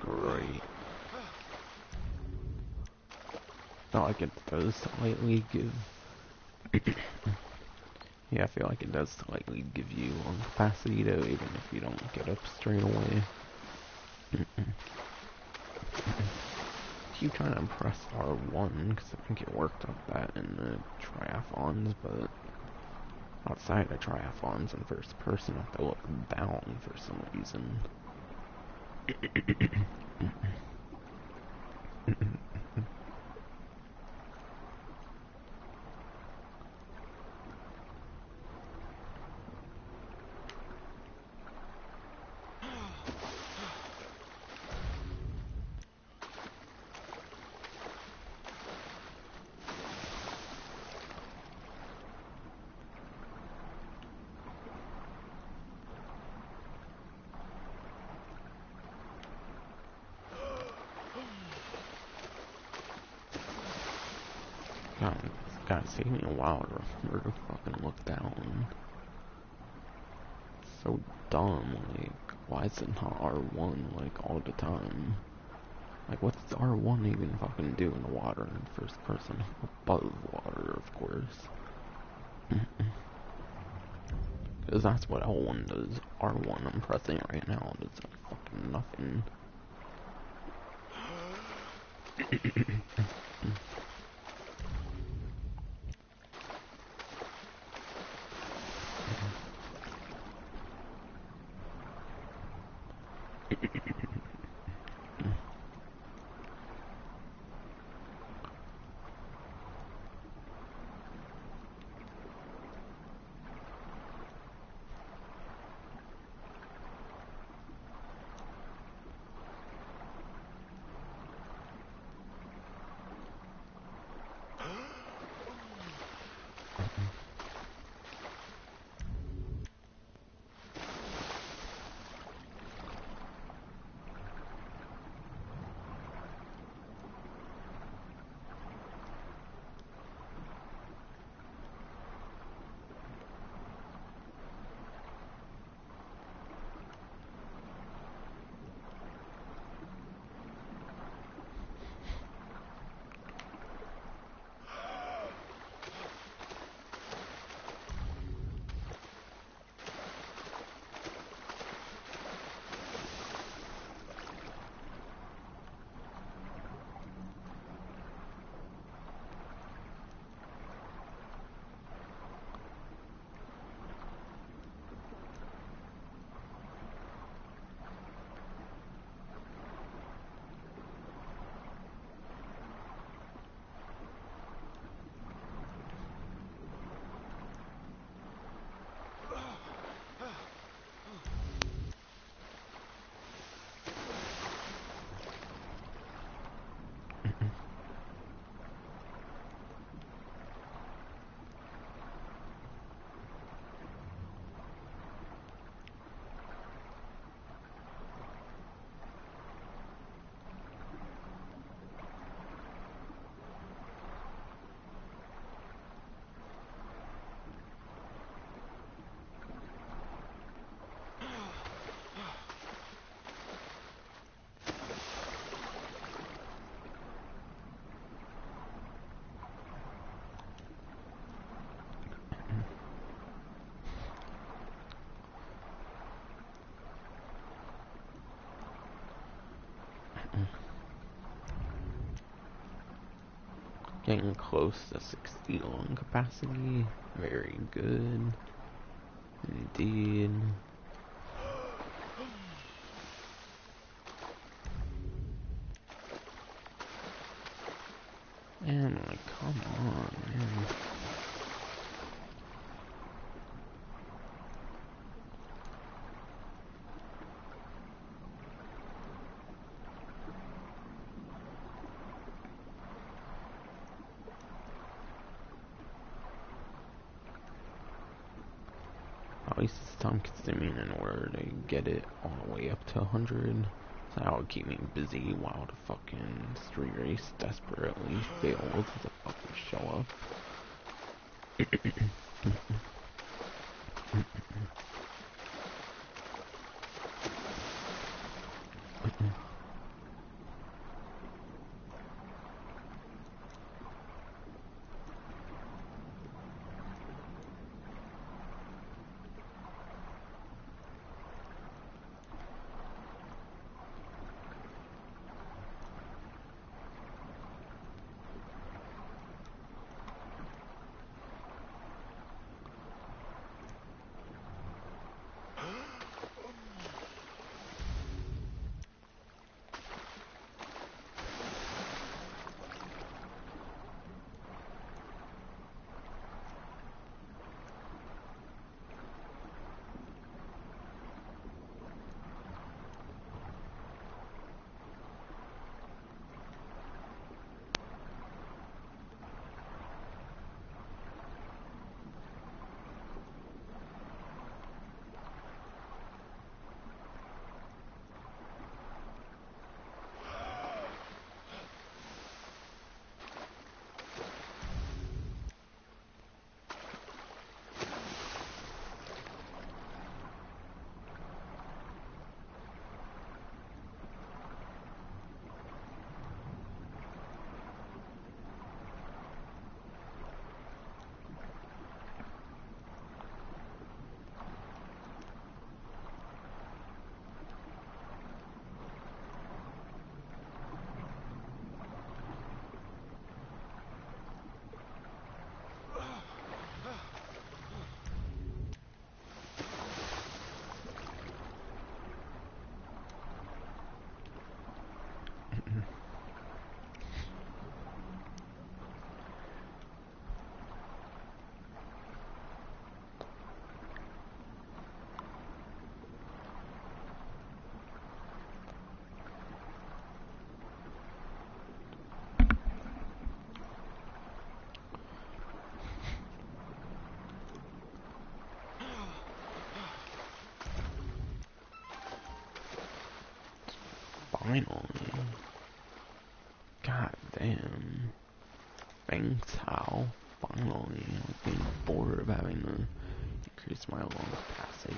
Great. Feel like it does slightly give. Yeah, I feel like it does slightly give you lung capacity though, even if you don't get up straight away. Keep trying to press R1 because I think it worked like that in the triathlons, but outside of triathlons in first person, I have to look down for some reason. God, it's taking me a while to remember to fucking look down. It's so dumb, like, why is it not R1, like, all the time? Like, what's R1 even fucking do in the water in first person? Above water, of course. Because that's what L1 does. R1 I'm pressing right now does like fucking nothing. Getting close to 60 lung capacity. Very good. Indeed. And like, come on, man. At least it's time consuming in order to get it all the way up to 100. So that would keep me busy while the fucking street race desperately fails to fucking show up. Finally. God damn. Thanks, Hal. Finally. I'm getting bored of having to increase my lung capacity.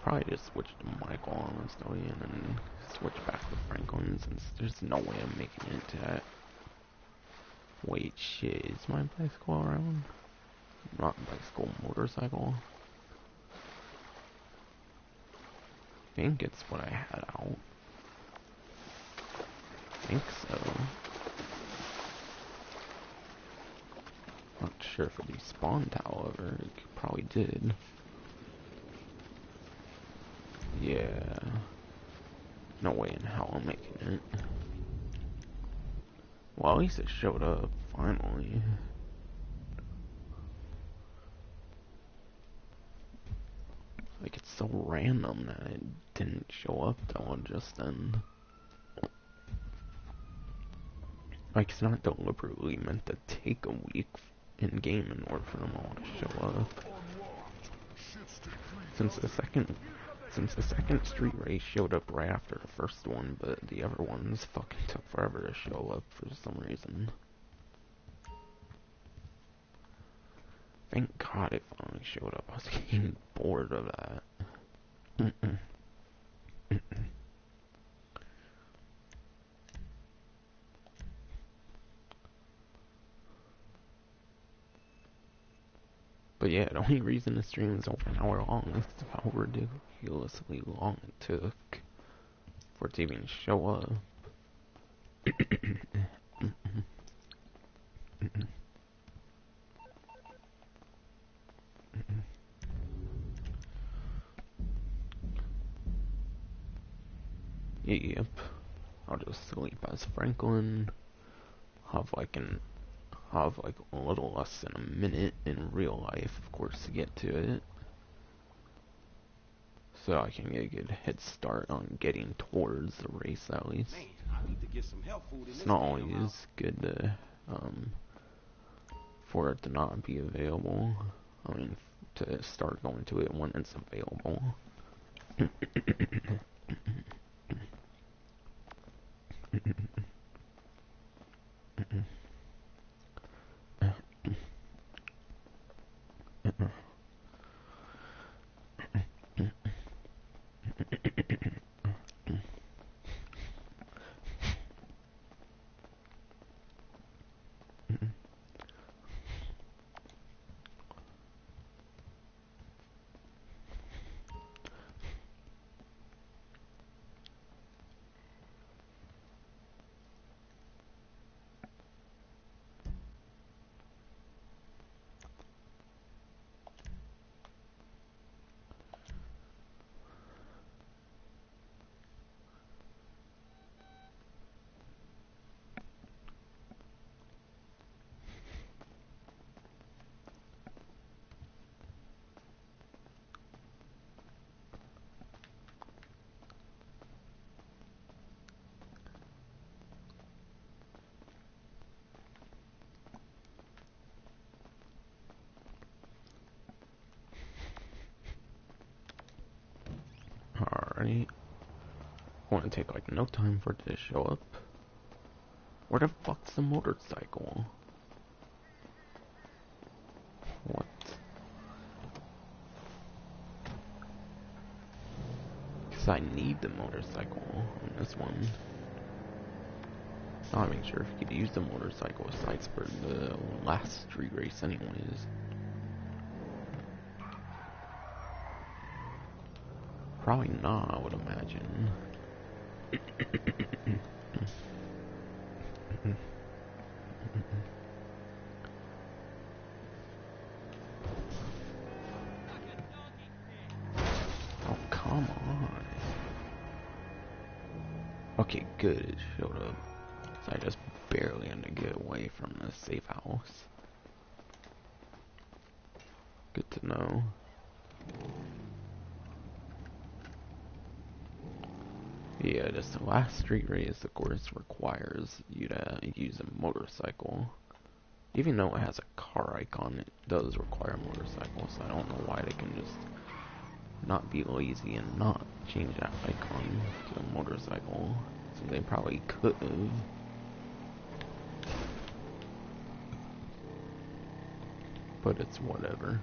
Probably just switch to Michael, honestly, and then switch back to Franklin, since there's no way I'm making it to that. Wait, shit, is my bicycle around? Not bicycle, motorcycle. I think it's what I had out. I think so. Not sure if it respawned, however. It probably did. Yeah. No way in hell I'm making it. Well, at least it showed up, finally. Like, it's so random that it didn't show up till just then. Like, it's not deliberately meant to take a week in-game in order for them all to show up. Since the second street race showed up right after the first one, but the other ones fucking took forever to show up for some reason. Thank God it finally showed up. I was getting bored of that. But yeah, the only reason the stream is over an hour long is how ridiculously long it took. for it to even show up. Yep. I'll just sleep as Franklin. Have like a little less than a minute in real life, of course, to get to it. So I can get a good head start on getting towards the race at least. Man, I need to get some health food in It's this not damn always house. good to, for it to not be available. I mean, to start going to it when it's available. Alright. Want to take like no time for it to show up. Where the fuck's the motorcycle? What? Because I need the motorcycle on this one. Not even sure if you could use the motorcycle aside for the last street race anyways. Probably not, I would imagine. Oh, come on. Okay, good, it showed up. So I just barely had to get away from the safe house. Good to know. Yeah, just the last street race, of course, requires you to use a motorcycle. Even though it has a car icon, it does require a motorcycle, so I don't know why they can just not be lazy and not change that icon to a motorcycle. So they probably could have. But it's whatever.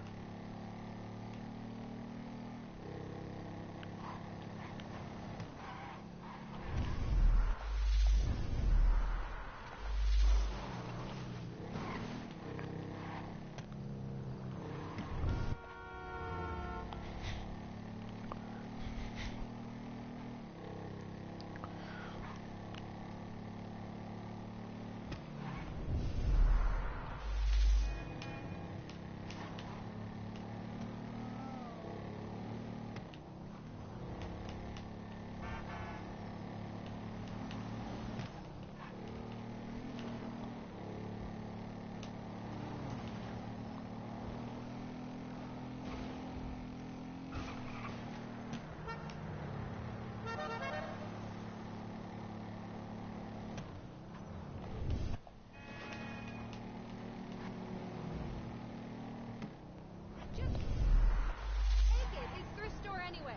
Just take it. It's thrift store anyway.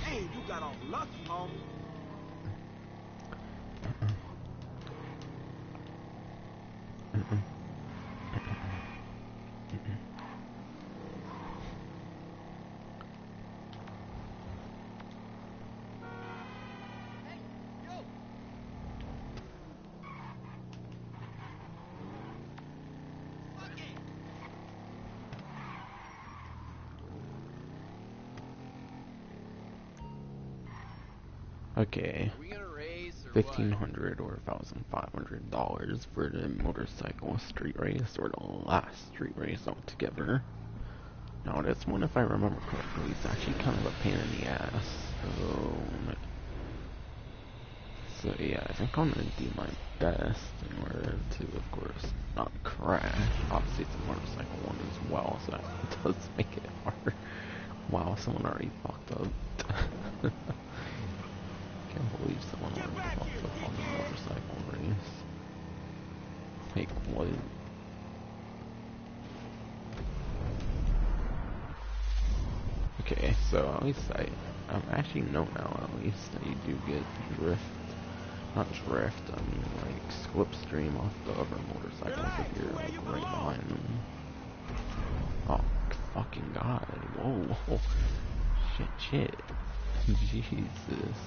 Hey, you got off lucky, homie. Okay, Are we gonna race or what? $1,500 or $1,500 for the motorcycle street race or the last street race altogether. Now this one, if I remember correctly, is actually kind of a pain in the ass. So yeah, I think I'm gonna do my best in order to, of course, not crash. Obviously, it's a motorcycle one as well, so that does make it hard. Wow, someone already fucked up. Can't believe someone already fucked up on the motorcycle race. Like, what? Okay, so at least I actually know now at least that you do get drift. Not drift, I mean like slipstream off the other motorcycles if you're like right behind them. Oh, fucking god. Whoa. Shit. Jesus.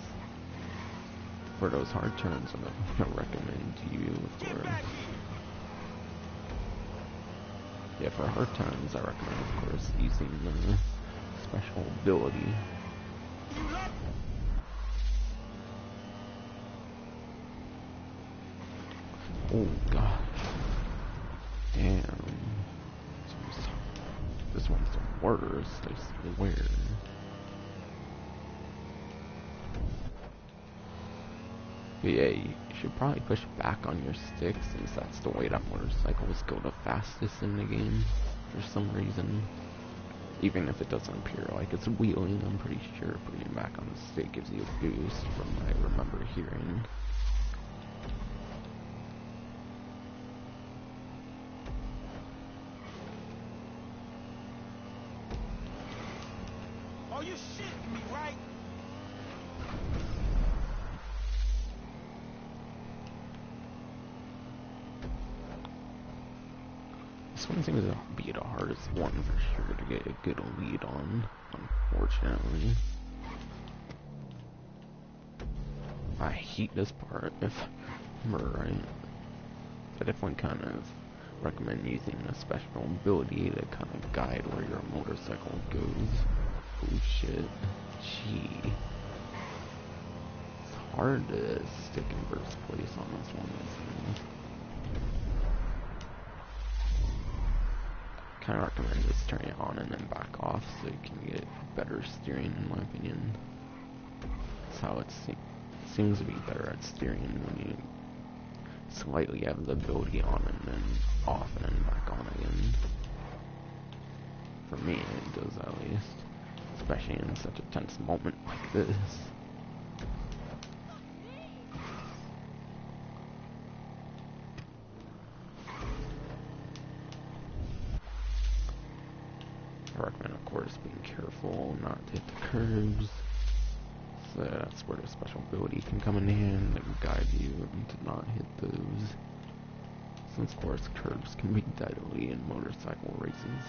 For those hard turns, I'm gonna recommend you, of course. Yeah, for hard turns, I recommend, of course, using the special ability. Oh god. Damn. This one's the worst, I swear. But yeah, you should probably push back on your stick since that's the way that motorcycles go the fastest in the game for some reason. Even if it doesn't appear like it's wheeling, I'm pretty sure pushing back on the stick gives you a boost from what I remember hearing. Oh, you shitting me, right? This one seems to be the hardest one for sure to get a good lead on, unfortunately. I hate this part, if I remember right. I definitely kind of recommend using a special ability to kind of guide where your motorcycle goes. Oh shit. Gee. It's hard to stick in first place on this one, isn't it? Kind of recommend just turning it on and then back off so you can get better steering, in my opinion. That's how it seems to be better at steering when you slightly have the ability on and then off and then back on again. For me, it does at least. Especially in such a tense moment like this. I recommend, of course, being careful not to hit the curbs. So that's where the special ability can come in hand and guide you to not hit those. Since, of course, curbs can be deadly in motorcycle races.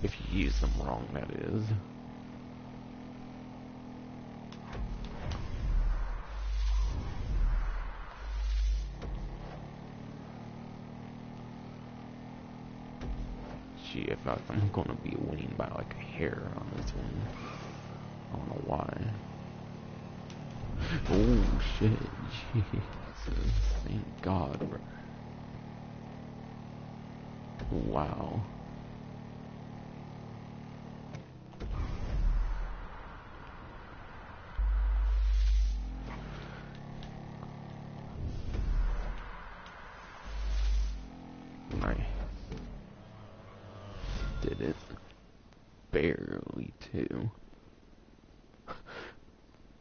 If you use them wrong, that is. Gee, I feel like I'm gonna be winning by like a hair on this one. I don't know why. Oh shit, Jesus, thank God. Wow. I did it. Barely, too.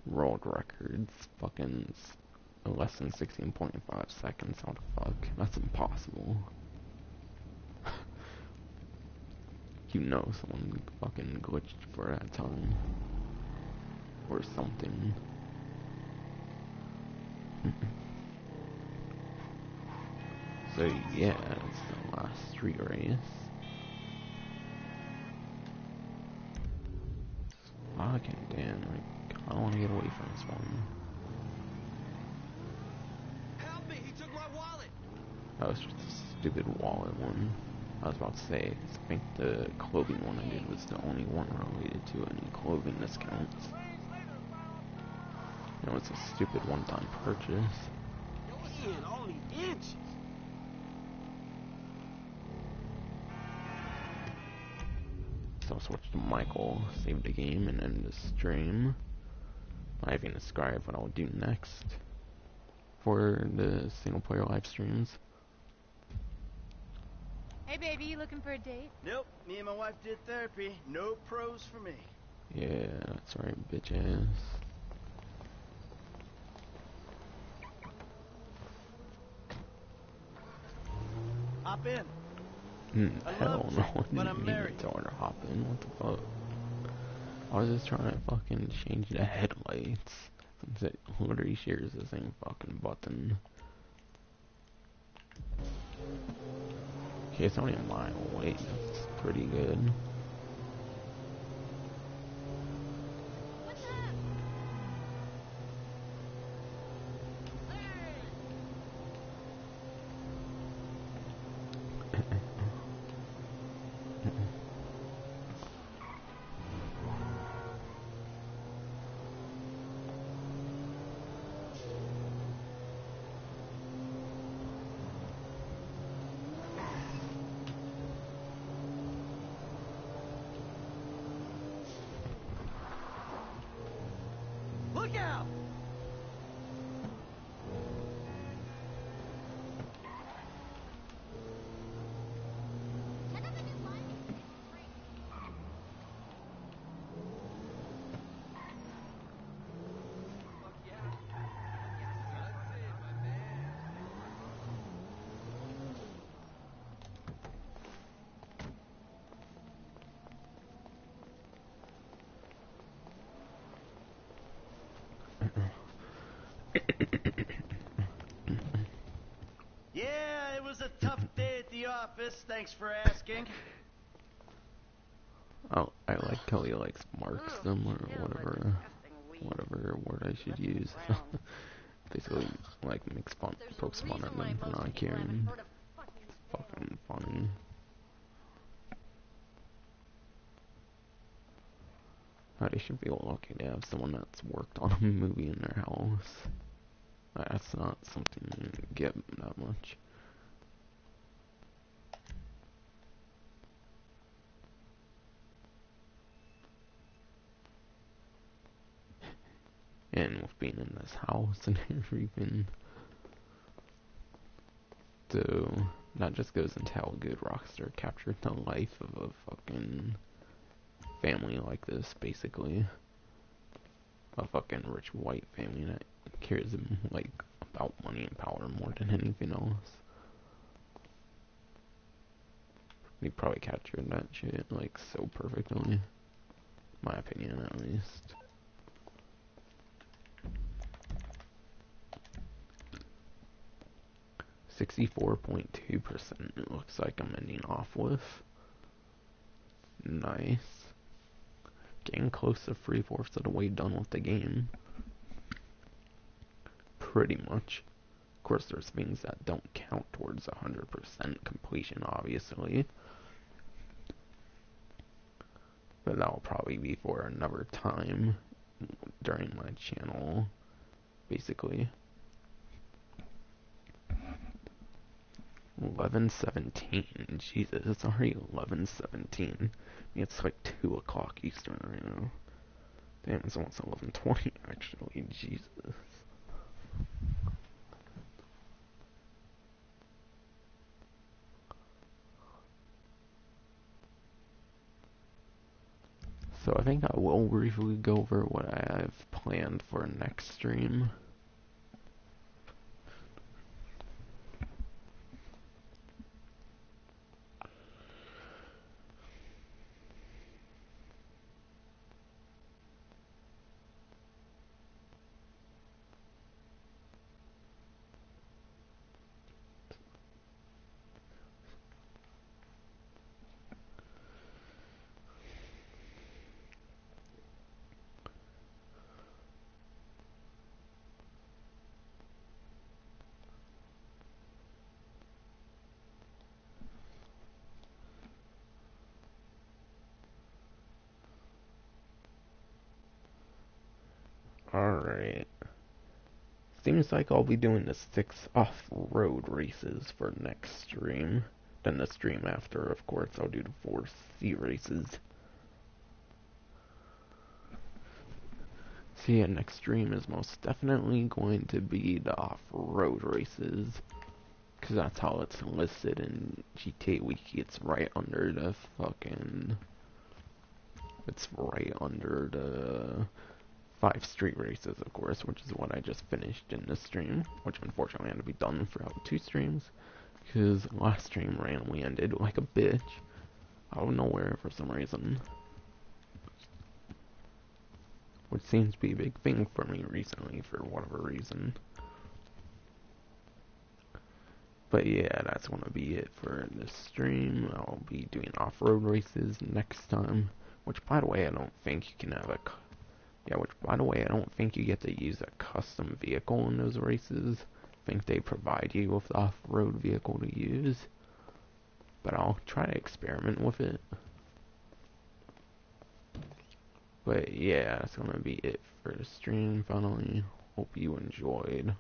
World records, fucking less than 16.5 seconds. How the fuck? That's impossible. You know someone fucking glitched for that time. Or something. So yeah, it's the last street race. Fucking damn, like, I want to get away from this one. Help me! He took my wallet. That was just a stupid wallet one. I was about to say, I think the clothing one I did was the only one related to any clothing discounts. It was a stupid one-time purchase. Your end only inches. So I'll switch to Michael, save the game, and end the stream. I haven't described what I'll do next for the single-player live streams. Hey baby, you looking for a date? Nope, me and my wife did therapy. No pros for me. Yeah, that's right, bitch ass. Hop in. I Hell love no, you, I but didn't I'm even married. tell her to hop in, what the fuck. I was just trying to fucking change the headlights. Since it literally shares the same fucking button. Okay, it's only a mile away, that's pretty good. What's up? Look out! Check out the new lighting. It's great. Yeah, it was a tough day at the office. Thanks for asking. Oh, I like how he likes marks them or whatever word I should use. Basically, like makes fun, pokes fun at them for not caring. Fucking funny. How they should feel lucky to have someone that's worked on a movie in their house. That's not something you get that much. And with being in this house and everything. So, that just goes into how good Rockstar captured the life of a fucking family like this, basically. A fucking rich white family that cares, like, about money and power more than anything else. They probably captured that shit, like, so perfectly. My opinion, at least. .2% it looks like I'm ending off with. Nice. Getting close to 3/4 of the way done with the game. Pretty much. Of course, there's things that don't count towards 100% completion, obviously. But that'll probably be for another time during my channel, basically. 11:17. Jesus, it's already 11:17. It's like 2 o'clock Eastern right now. Damn, it's almost 11:20 actually. Jesus. So I think I will briefly go over what I have planned for next stream. Seems like I'll be doing the 6 off-road races for next stream. Then the stream after, of course, I'll do the 4 C races. So yeah, next stream is most definitely going to be the off-road races. Because that's how it's listed in GTA Wiki. It's right under the fucking... It's right under the 5 street races, of course, which is what I just finished in this stream. Which unfortunately had to be done throughout 2 streams. Because last stream randomly ended like a bitch. Out of nowhere for some reason. Which seems to be a big thing for me recently for whatever reason. But yeah, that's gonna be it for this stream. I'll be doing off-road races next time. Which, by the way, I don't think you can have a... Yeah, which, by the way, I don't think you get to use a custom vehicle in those races. I think they provide you with the off-road vehicle to use. But I'll try to experiment with it. But yeah, that's gonna be it for the stream finally. Hope you enjoyed.